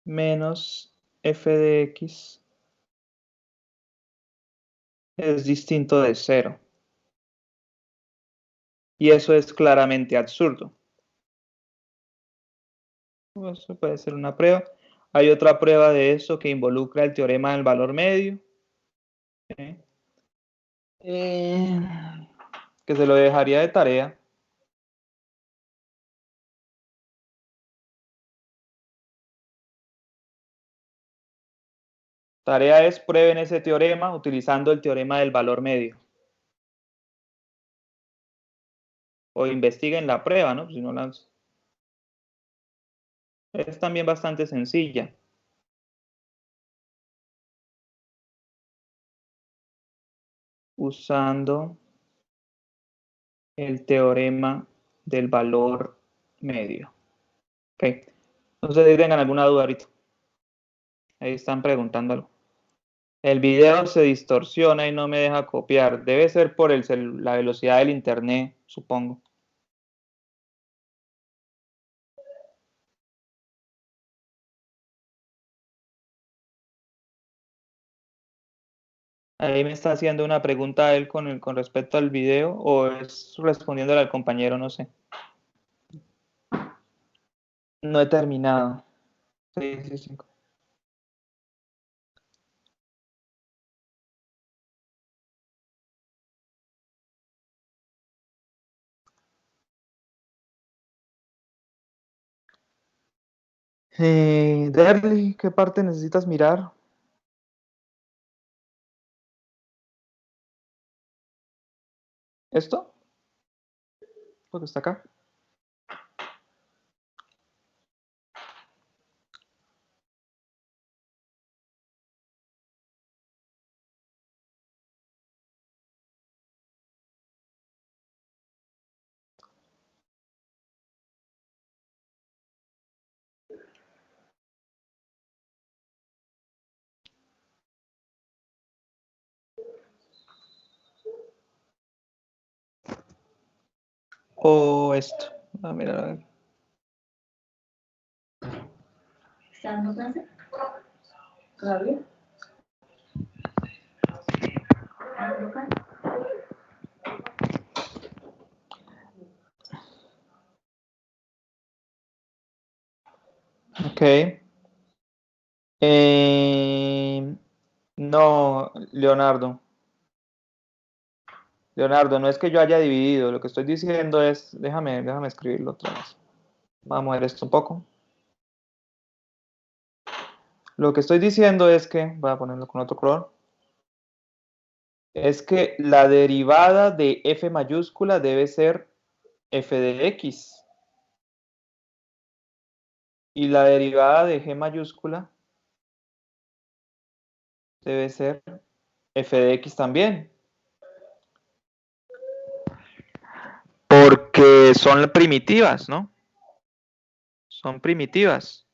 S3: menos f de x es distinto de 0. Y eso es claramente absurdo. Eso puede ser una prueba. Hay otra prueba de eso que involucra el teorema del valor medio. ¿Sí? Que se lo dejaría de tarea. Tarea es prueben ese teorema utilizando el teorema del valor medio. O investiguen la prueba, ¿no? Si no las... Es también bastante sencilla. Usando el teorema del valor medio. Ok. No sé si tengan alguna duda ahorita. Ahí están preguntando algo. El video se distorsiona y no me deja copiar. Debe ser por la velocidad del internet, supongo. Ahí me está haciendo una pregunta a él con respecto al video o es respondiéndole al compañero, no sé. No he terminado. Sí, 5. Derly, ¿qué parte necesitas mirar? ¿Esto? Lo que está acá. O esto. Ah, mira, a ver.
S5: ¿Está dando clase? ¿Todavía? ¿Está dando clase?
S3: Ok. No, Leonardo. Leonardo, no es que yo haya dividido. Lo que estoy diciendo es... Déjame escribirlo otra vez. Vamos a mover esto un poco. Lo que estoy diciendo es que... Voy a ponerlo con otro color. Es que la derivada de f mayúscula debe ser f de x. Y la derivada de g mayúscula debe ser f de x también. Porque son primitivas, ¿no? Son primitivas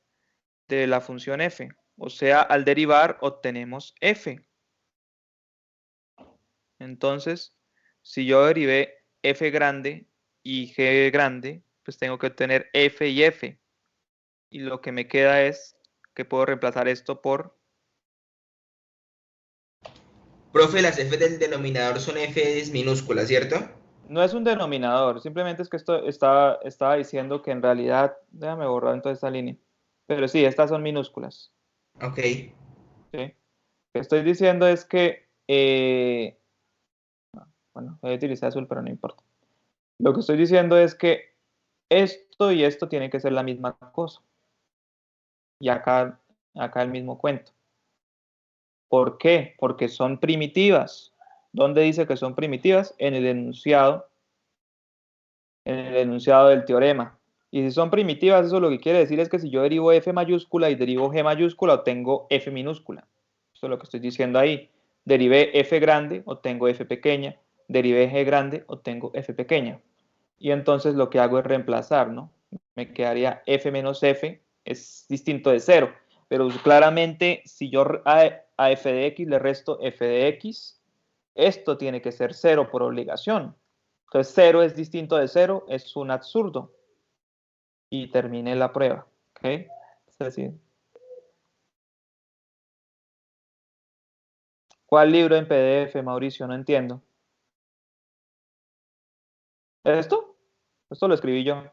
S3: de la función f. O sea, al derivar obtenemos f. Entonces, si yo derivé f grande y g grande, pues tengo que obtener f y f. Y lo que me queda es que puedo reemplazar esto por...
S4: Profe, las f del denominador son f minúsculas, ¿cierto?
S3: No es un denominador, simplemente es que esto estaba diciendo que en realidad... Déjame borrar entonces esta línea. Pero sí, estas son minúsculas.
S4: Ok.
S3: ¿Sí? Lo que estoy diciendo es que... bueno, voy a utilizar azul, pero no importa. Lo que estoy diciendo es que esto y esto tienen que ser la misma cosa. Y acá el mismo cuento. ¿Por qué? Porque son primitivas. ¿Dónde dice que son primitivas? En el enunciado del teorema. Y si son primitivas, eso lo que quiere decir es que si yo derivo f mayúscula y derivo g mayúscula, obtengo f minúscula. Eso es lo que estoy diciendo ahí. Derivé f grande, obtengo f pequeña. Derivé g grande, obtengo f pequeña. Y entonces lo que hago es reemplazar, ¿no? me quedaría f menos f, es distinto de 0. Pero claramente, si yo a f de x le resto f de x, esto tiene que ser 0 por obligación. Entonces 0 es distinto de 0, es un absurdo. Y terminé la prueba. ¿Ok? Es decir, ¿cuál libro en PDF, Mauricio? No entiendo. ¿Esto? Esto lo escribí yo.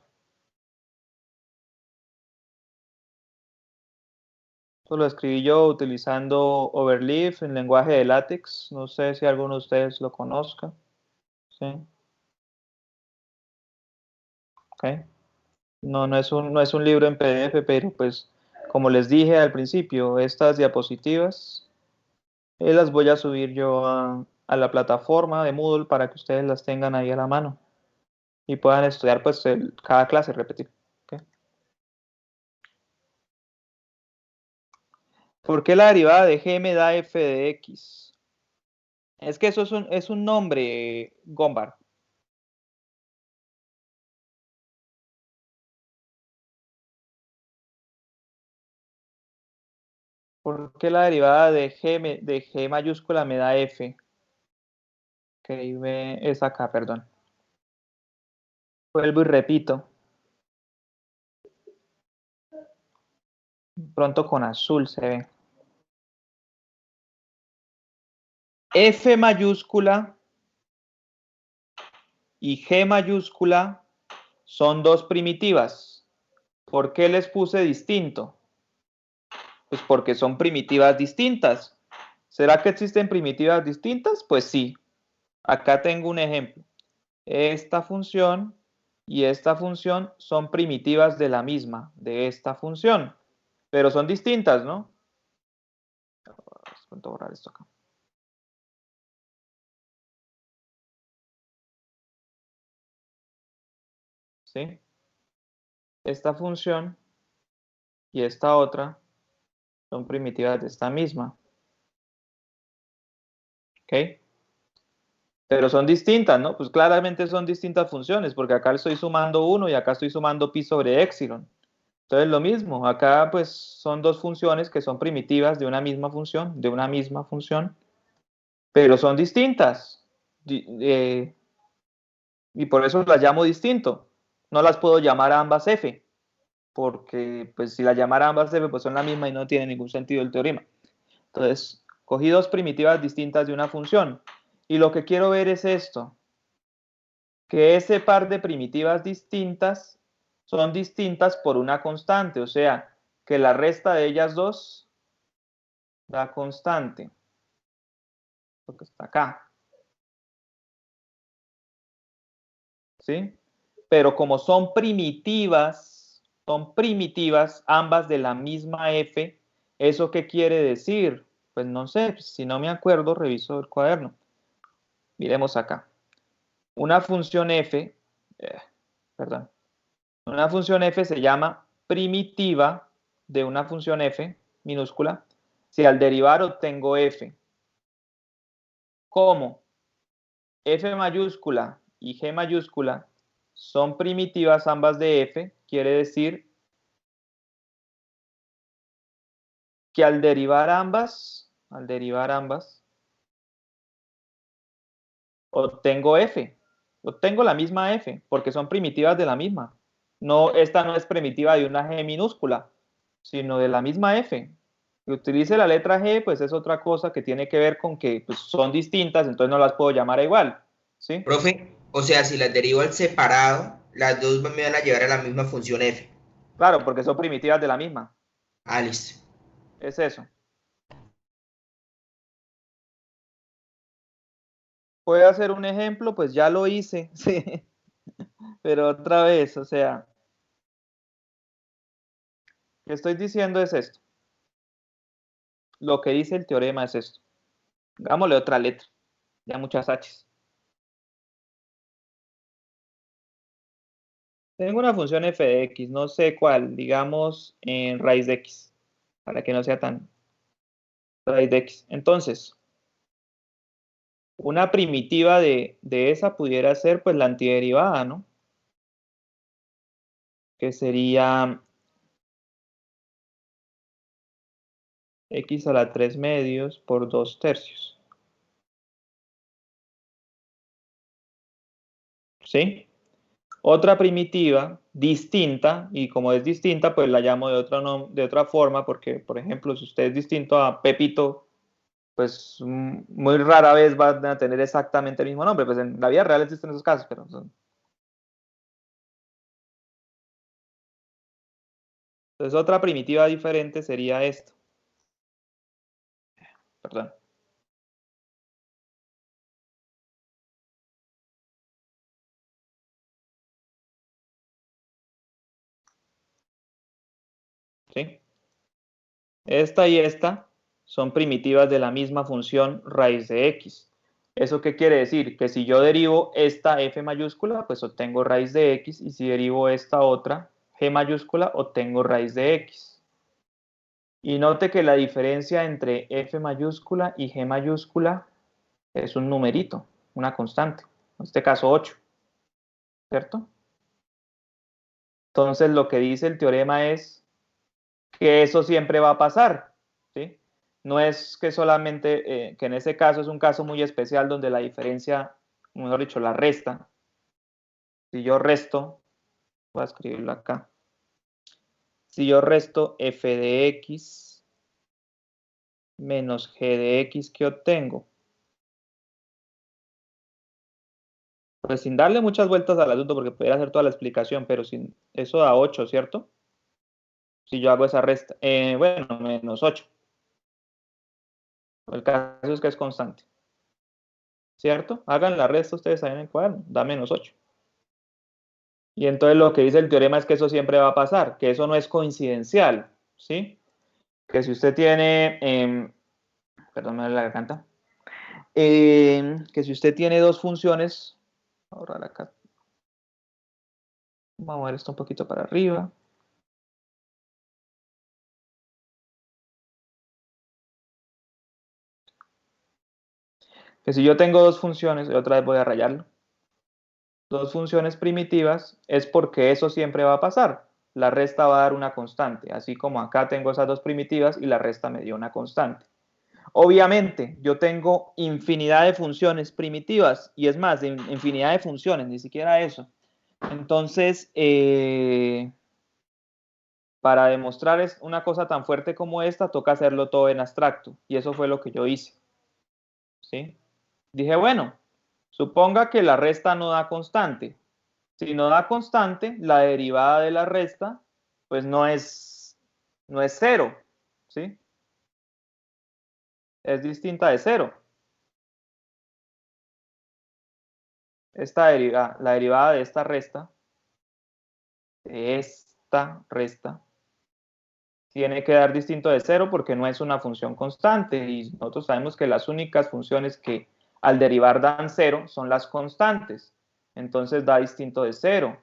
S3: Esto lo escribí yo utilizando Overleaf en lenguaje de látex. No sé si alguno de ustedes lo conozca. ¿Sí? ¿Ok? No es un libro en PDF, pero pues como les dije al principio, estas diapositivas las voy a subir yo a la plataforma de Moodle para que ustedes las tengan ahí a la mano y puedan estudiar pues cada clase, repetir. ¿Ok? ¿Por qué la derivada de g me da f de x? Es que eso es un nombre, Gombard. ¿Por qué la derivada de g mayúscula me da f? Que es acá, perdón. Vuelvo y repito. Pronto con azul se ve. F mayúscula y G mayúscula son dos primitivas. ¿Por qué les puse distinto? Pues porque son primitivas distintas. ¿Será que existen primitivas distintas? Pues sí. Acá tengo un ejemplo. Esta función y esta función son primitivas de la misma, de esta función. Pero son distintas, ¿no? Voy a borrar esto acá. ¿Sí? Esta función y esta otra son primitivas de esta misma. ¿Ok? Pero son distintas, ¿no? Pues claramente son distintas funciones, porque acá estoy sumando 1 y acá estoy sumando pi sobre épsilon. Entonces lo mismo, acá pues son dos funciones que son primitivas de una misma función, pero son distintas. Y por eso las llamo distinto. No las puedo llamar a ambas f, porque pues si las llamara a ambas f pues son la misma y no tiene ningún sentido el teorema. Entonces, cogí dos primitivas distintas de una función. Y lo que quiero ver es esto, que ese par de primitivas distintas son distintas por una constante, o sea, que la resta de ellas dos da constante, lo que está acá. ¿Sí? Pero como son primitivas ambas de la misma f, ¿eso qué quiere decir? Pues no sé, si no me acuerdo, reviso el cuaderno. Miremos acá. Una función f, perdón, una función f se llama primitiva de una función f minúscula si al derivar obtengo f. ¿Cómo? F mayúscula y G mayúscula son primitivas ambas de f, quiere decir que al derivar ambas, obtengo f, obtengo la misma f, porque son primitivas de la misma. No, esta no es primitiva de una G minúscula, sino de la misma f. Que utilice la letra G, pues es otra cosa que tiene que ver con que pues, son distintas, entonces no las puedo llamar igual. ¿Sí?
S4: Profe, o sea, si las derivo al separado, las dos me van a llevar a la misma función f.
S3: Claro, porque son primitivas de la misma.
S4: Ah, listo.
S3: Es eso. ¿Puedo hacer un ejemplo? Pues ya lo hice, sí. Pero otra vez, o sea, lo que estoy diciendo es esto. Lo que dice el teorema es esto. Hagámosle otra letra, ya muchas H's. Tengo una función f de x, no sé cuál, digamos en raíz de x, para que no sea tan raíz de x. Entonces, una primitiva de esa pudiera ser pues la antiderivada, ¿no? que sería x a la 3 medios por 2 tercios. ¿Sí? Otra primitiva distinta, y como es distinta, pues la llamo de otra forma, porque, por ejemplo, si usted es distinto a Pepito, pues muy rara vez van a tener exactamente el mismo nombre. Pues en la vida real existen esos casos, pero entonces otra primitiva diferente sería esto. Perdón. ¿Sí? Esta y esta son primitivas de la misma función raíz de x. ¿Eso qué quiere decir? Que si yo derivo esta f mayúscula, pues obtengo raíz de x, y si derivo esta otra, g mayúscula, obtengo raíz de x. Y note que la diferencia entre f mayúscula y g mayúscula es un numerito, una constante, en este caso 8, ¿cierto? Entonces lo que dice el teorema es que eso siempre va a pasar, ¿sí? No es que solamente, que en ese caso es un caso muy especial donde la diferencia, mejor dicho, la resta. Si yo resto, voy a escribirlo acá. Si yo resto f de x menos g de x, ¿qué obtengo? Pues sin darle muchas vueltas al asunto, porque podría hacer toda la explicación, pero sin, eso da 8, ¿cierto? Si yo hago esa resta, bueno, menos 8. El caso es que es constante, ¿cierto? Hagan la resta ustedes ahí en el cuaderno, da menos 8. Y entonces lo que dice el teorema es que eso siempre va a pasar, que eso no es coincidencial, ¿sí? Que si usted tiene, perdón, me duele la garganta, que si usted tiene dos funciones, ahora acá, vamos a mover esto un poquito para arriba. Que si yo tengo dos funciones, y otra vez voy a rayarlo, dos funciones primitivas, es porque eso siempre va a pasar. La resta va a dar una constante, así como acá tengo esas dos primitivas y la resta me dio una constante. Obviamente, yo tengo infinidad de funciones primitivas, y es más, infinidad de funciones, ni siquiera eso. Entonces, para demostrar una cosa tan fuerte como esta, toca hacerlo todo en abstracto, y eso fue lo que yo hice. ¿Sí? Dije, bueno, suponga que la resta no da constante. Si no da constante, la derivada de la resta, pues no es 0, ¿sí? Es distinta de 0. La derivada de esta resta, tiene que dar distinto de 0 porque no es una función constante, y nosotros sabemos que las únicas funciones que al derivar dan 0 son las constantes. Entonces da distinto de 0.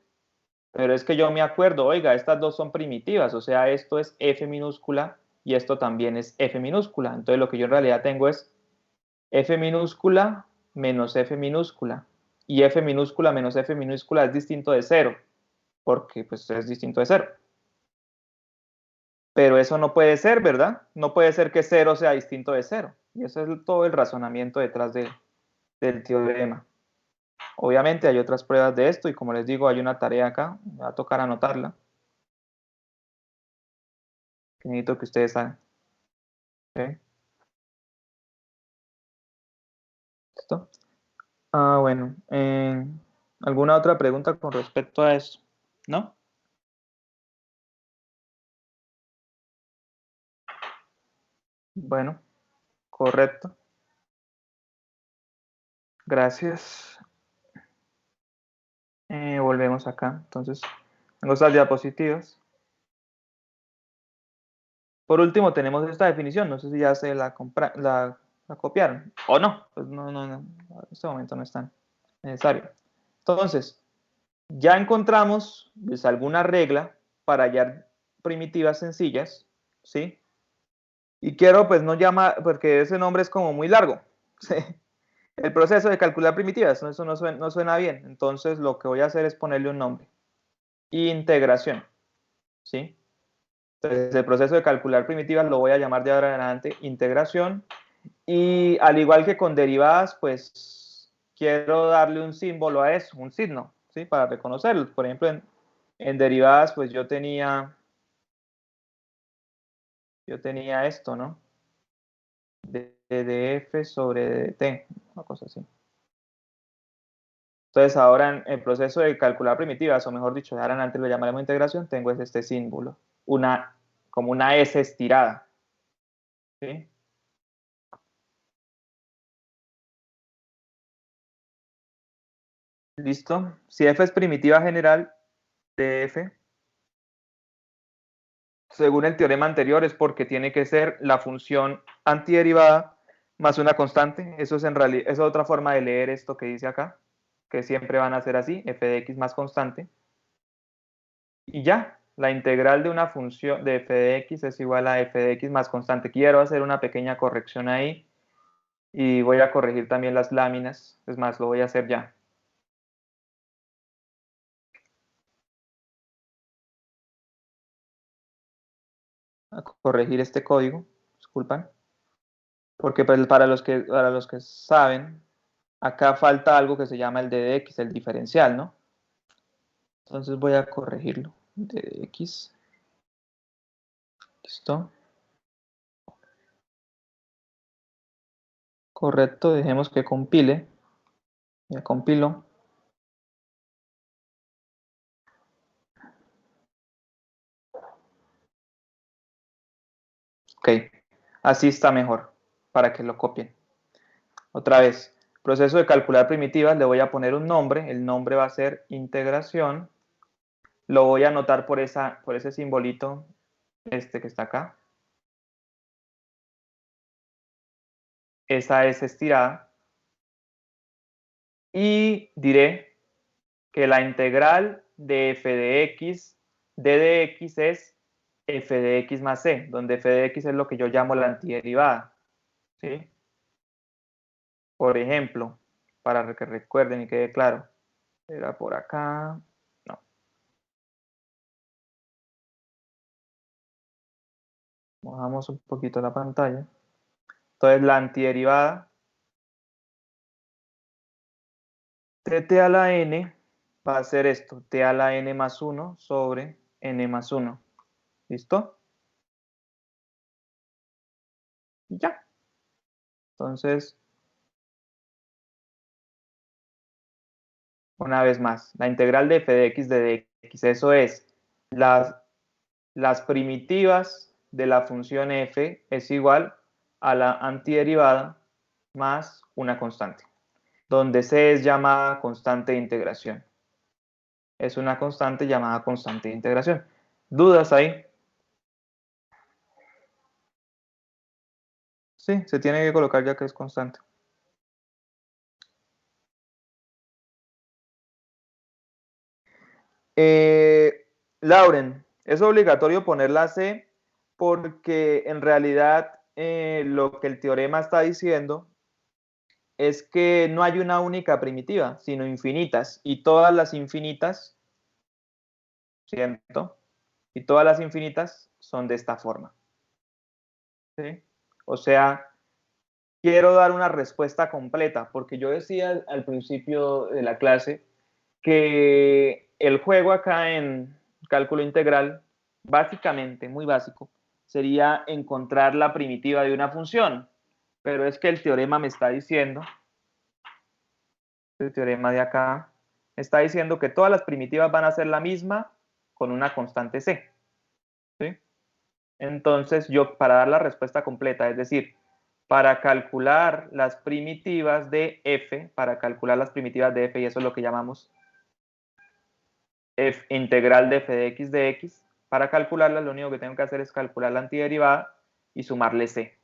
S3: Pero es que yo me acuerdo, oiga, estas dos son primitivas, o sea, esto es f minúscula y esto también es f minúscula. Entonces lo que yo en realidad tengo es f minúscula menos f minúscula. Y f minúscula menos f minúscula es distinto de 0, porque pues es distinto de 0. Pero eso no puede ser, ¿verdad? No puede ser que 0 sea distinto de 0. Y ese es todo el razonamiento detrás del teorema. Obviamente hay otras pruebas de esto, y como les digo, hay una tarea acá, me va a tocar anotarla. Que necesito que ustedes hagan. ¿Okay? ¿Listo? Bueno. ¿Alguna otra pregunta con respecto a eso? ¿No? Bueno, correcto. Gracias. Volvemos acá. Entonces, tengo estas diapositivas. Por último, tenemos esta definición. No sé si ya se la copiaron o no. Pues no, en este momento no es tan necesario. Entonces, ya encontramos pues, alguna regla para hallar primitivas sencillas, ¿sí? Y quiero, pues, no llama, porque ese nombre es como muy largo, ¿sí? El proceso de calcular primitivas, eso no suena bien. Entonces, lo que voy a hacer es ponerle un nombre. integración, ¿sí? Entonces, el proceso de calcular primitivas lo voy a llamar de ahora en adelante integración. Y al igual que con derivadas, pues quiero darle un símbolo a eso, un signo, ¿sí? Para reconocerlo. Por ejemplo, en derivadas, pues yo tenía esto, ¿no? df sobre dt, una cosa así. Entonces ahora en el proceso de calcular primitivas, o mejor dicho, ahora antes lo llamaremos integración, tengo este símbolo, como una S estirada, ¿sí? ¿Listo? Si f es primitiva general de f, según el teorema anterior, es porque tiene que ser la función antiderivada más una constante. Eso es en realidad, es otra forma de leer esto que dice acá, que siempre van a ser así, f de x más constante. Y ya, la integral de una función de f de x es igual a f de x más constante. Quiero hacer una pequeña corrección ahí y voy a corregir también las láminas. Es más, lo voy a hacer ya. A corregir este código, disculpan. Porque pues, para los que saben, acá falta algo que se llama el d de x, el diferencial, ¿no? Entonces voy a corregirlo. D de x. ¿Listo? Correcto, dejemos que compile. Ya compilo. Ok, así está mejor, para que lo copien. Otra vez, proceso de calcular primitivas, le voy a poner un nombre, el nombre va a ser integración, lo voy a anotar por ese simbolito, que está acá. Esa es estirada. Y diré que la integral de f de x, d de x es f de x más c, donde f de x es lo que yo llamo la antiderivada, ¿sí? Por ejemplo, para que recuerden y quede claro, era por acá, no. Bajamos un poquito la pantalla. Entonces la antiderivada de t a la n va a ser esto, t a la n más 1 sobre n más 1. ¿Listo? Y ya. Entonces, una vez más, la integral de f de x de dx, eso es, las primitivas de la función f es igual a la antiderivada más una constante, donde c es llamada constante de integración. Es una constante llamada constante de integración. ¿Dudas ahí? Sí, se tiene que colocar ya que es constante. Lauren, es obligatorio poner la C porque en realidad lo que el teorema está diciendo es que no hay una única primitiva, sino infinitas, y todas las infinitas, ¿cierto? Y todas las infinitas son de esta forma. ¿Sí? O sea, quiero dar una respuesta completa, porque yo decía al principio de la clase que el juego acá en cálculo integral, básicamente, muy básico, sería encontrar la primitiva de una función, pero es que el teorema me está diciendo, el teorema de acá, está diciendo que todas las primitivas van a ser la misma con una constante c. ¿Sí? Entonces, yo para dar la respuesta completa, es decir, para calcular las primitivas de f, y eso es lo que llamamos integral de f de x, para calcularla lo único que tengo que hacer es calcular la antiderivada y sumarle c.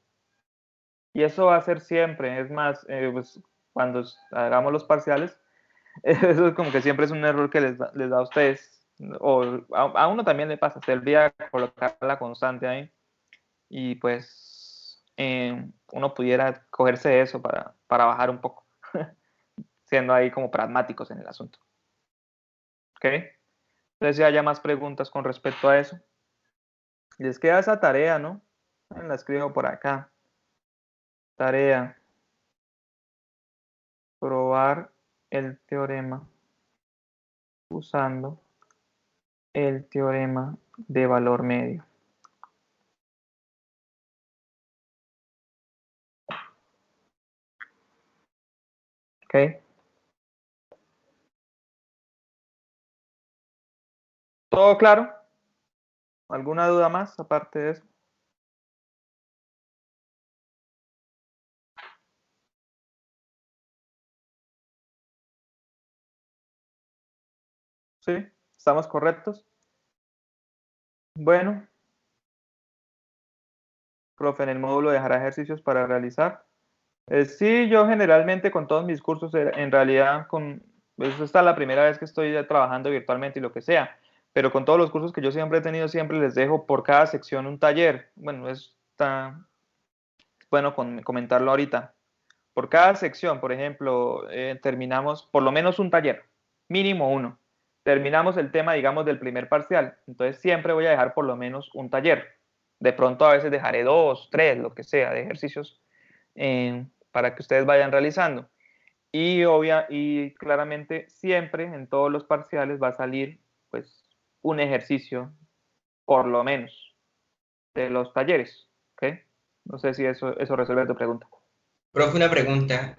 S3: Y eso va a ser siempre, es más, pues, cuando hagamos los parciales, eso es como que siempre es un error que les da a ustedes, o a uno también le pasa, se olvida colocar la constante ahí, y pues uno pudiera cogerse de eso para bajar un poco, siendo ahí como pragmáticos en el asunto. ¿Ok? sé si haya más preguntas con respecto a eso. Les queda esa tarea, ¿no? La escribo por acá. Tarea. Probar el teorema usando el teorema de valor medio. ¿Ok? ¿Todo claro? ¿Alguna duda más aparte de eso? ¿Sí? ¿Estamos correctos? Bueno, profe, en el módulo dejará ejercicios para realizar. Sí, yo generalmente con todos mis cursos, en realidad, pues esta es la primera vez que estoy ya trabajando virtualmente y lo que sea, pero con todos los cursos que yo siempre he tenido, siempre les dejo por cada sección un taller. Bueno, está bueno comentarlo ahorita. Por cada sección, por ejemplo, terminamos por lo menos un taller, mínimo uno. Terminamos el tema, digamos, del primer parcial. Entonces siempre voy a dejar por lo menos un taller. De pronto a veces dejaré 2, 3, lo que sea, de ejercicios para que ustedes vayan realizando. Y claramente siempre en todos los parciales va a salir pues un ejercicio, por lo menos, de los talleres. ¿Ok? No sé si eso resuelve tu pregunta.
S4: Profe, una pregunta.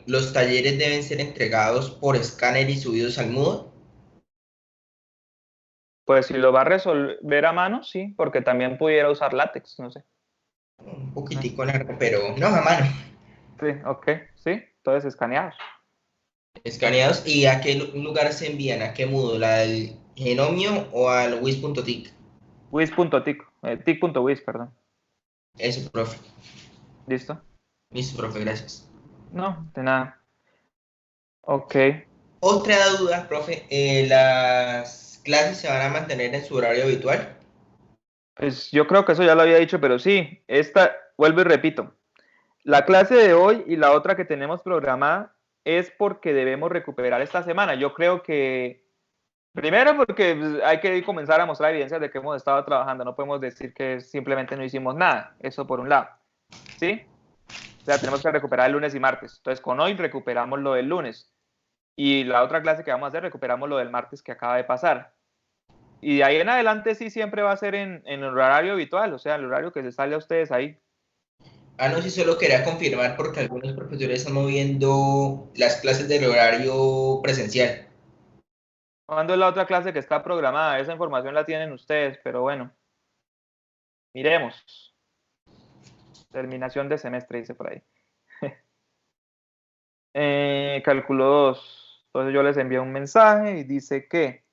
S4: ¿Los talleres deben ser entregados por escáner y subidos al Moodle?
S3: Pues si lo va a resolver a mano, sí, porque también pudiera usar látex, no sé.
S4: Un poquitico largo, pero no a mano.
S3: Sí, ok, sí, entonces escaneados.
S4: Escaneados. ¿Y a qué lugar se envían? ¿A qué Moodle? ¿Al Genomio o al wis.tic?
S3: Wiz.tic, tic.wiz, perdón.
S4: Eso, profe.
S3: ¿Listo?
S4: Listo, profe, gracias.
S3: No, de nada. Ok,
S4: Otra duda, profe. ¿Las clases se van a mantener en su horario habitual?
S3: pues yo creo que eso ya lo había dicho, pero sí, vuelvo y repito, la clase de hoy y la otra que tenemos programada es porque debemos recuperar esta semana. Yo creo que, primero porque pues, hay que comenzar a mostrar evidencias de que hemos estado trabajando, no podemos decir que simplemente no hicimos nada, eso por un lado, ¿sí? O sea, tenemos que recuperar el lunes y martes. Entonces, con hoy recuperamos lo del lunes. Y la otra clase que vamos a hacer, recuperamos lo del martes que acaba de pasar. Y de ahí en adelante sí siempre va a ser en el horario habitual, o sea, el horario que se sale a ustedes ahí.
S4: Ah, no, sí, solo quería confirmar porque algunos profesores están moviendo las clases del horario presencial.
S3: ¿Cuándo es la otra clase que está programada? Esa información la tienen ustedes, pero bueno, miremos. Terminación de semestre, dice por ahí. Cálculo 2. Entonces yo les envío un mensaje y dice que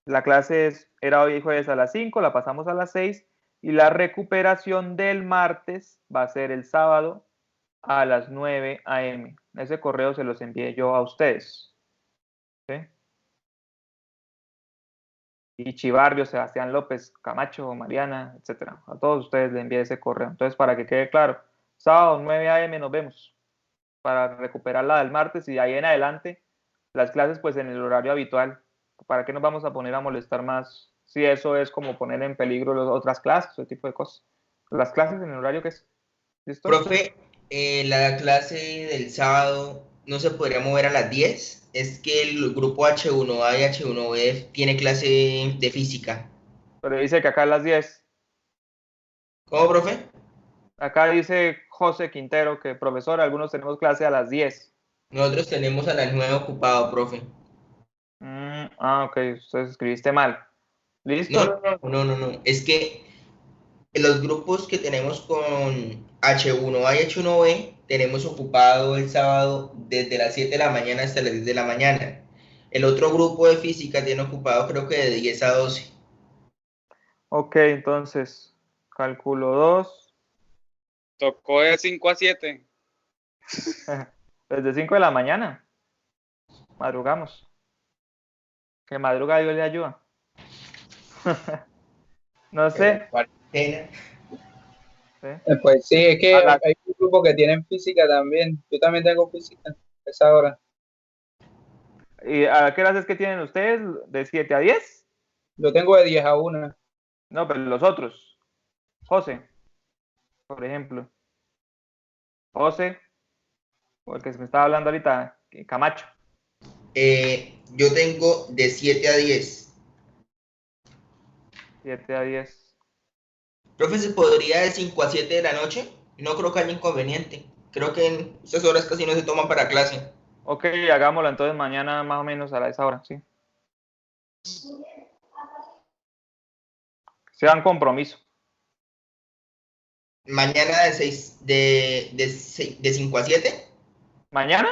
S3: la clase era hoy jueves a las 5, la pasamos a las 6 y la recuperación del martes va a ser el sábado a las 9 a.m. Ese correo se los envié yo a ustedes. ¿Sí? Y Chivarrio, Sebastián López, Camacho, Mariana, etcétera. A todos ustedes les envié ese correo. Entonces, para que quede claro, sábado 9 a.m. nos vemos para recuperar la del martes y de ahí en adelante las clases pues en el horario habitual. ¿Para qué nos vamos a poner a molestar más si eso es como poner en peligro las otras clases, ese tipo de cosas? Las clases en el horario que es. ¿Listo?
S4: Profe, la clase del sábado no se podría mover a las 10. Es que el grupo H1A y H1B tiene clase de física.
S3: Pero dice que acá a las 10.
S4: ¿Cómo, profe?
S3: Acá dice José Quintero que profesor, algunos tenemos clase a las 10.
S4: Nosotros tenemos a las 9 ocupado, profe.
S3: Ok, ustedes escribiste mal.
S4: No,
S3: ¿Listo?
S4: no, no, no, no. Es que los grupos que tenemos con H1A y H1B tenemos ocupado el sábado desde las 7 de la mañana hasta las 10 de la mañana. El otro grupo de física tiene ocupado creo que de 10 a 12.
S3: Ok, entonces, cálculo 2.
S6: Tocó de 5 a 7.
S3: Desde 5 de la mañana. Madrugamos. Que madruga Dios le ayuda. No sé.
S4: Cuarentena.
S3: ¿Sí?
S8: Pues sí, es que
S3: A
S8: hay,
S3: la-
S8: hay un grupo que tienen física también. Yo también tengo física a esa hora.
S3: ¿Y a qué horas es que tienen ustedes? ¿De 7 a 10?
S8: Yo tengo de 10 a 1.
S3: No, pero los otros. José, por ejemplo. José, o el que se me estaba hablando ahorita, Camacho.
S4: Yo tengo de 7 a 10.
S3: 7 a 10.
S4: Profe, ¿se podría de 5 a 7 de la noche? No creo que haya inconveniente. Creo que en esas horas casi no se toman para clase.
S3: Ok, hagámoslo entonces mañana más o menos a esa hora, sí. Sean compromiso.
S4: Mañana de 5 a 7.
S3: ¿Mañana?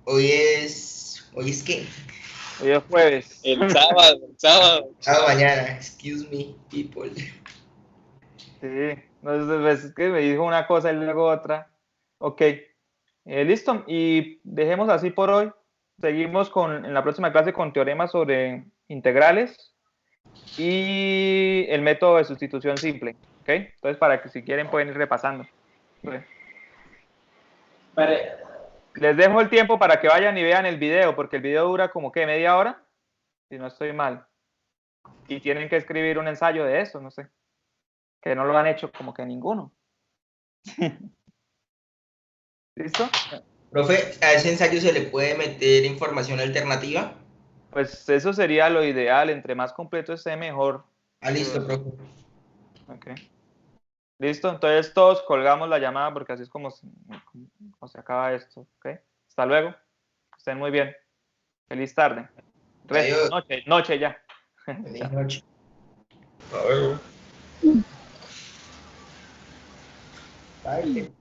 S4: Hoy es que.
S3: Hoy es jueves.
S8: El sábado.
S4: Mañana. Excuse me, people.
S3: Sí, no, es que me dijo una cosa y luego otra. Ok, listo. Y dejemos así por hoy. Seguimos en la próxima clase con teoremas sobre integrales y el método de sustitución simple. ¿Ok? Entonces, para que si quieren pueden ir repasando. Okay. Les dejo el tiempo para que vayan y vean el video, porque el video dura como que media hora, si no estoy mal. Y tienen que escribir un ensayo de eso, no sé. Que no lo han hecho como que ninguno. ¿Listo?
S4: Profe, ¿a ese ensayo se le puede meter información alternativa?
S3: Pues eso sería lo ideal. Entre más completo esté, mejor.
S4: Listo, profe.
S3: Ok. Listo, entonces todos colgamos la llamada porque así es como se acaba esto. ¿Ok? Hasta luego. Estén muy bien. Feliz tarde.
S4: Adiós.
S3: Noche ya.
S4: Feliz noche.
S7: Hasta luego.
S4: Bye.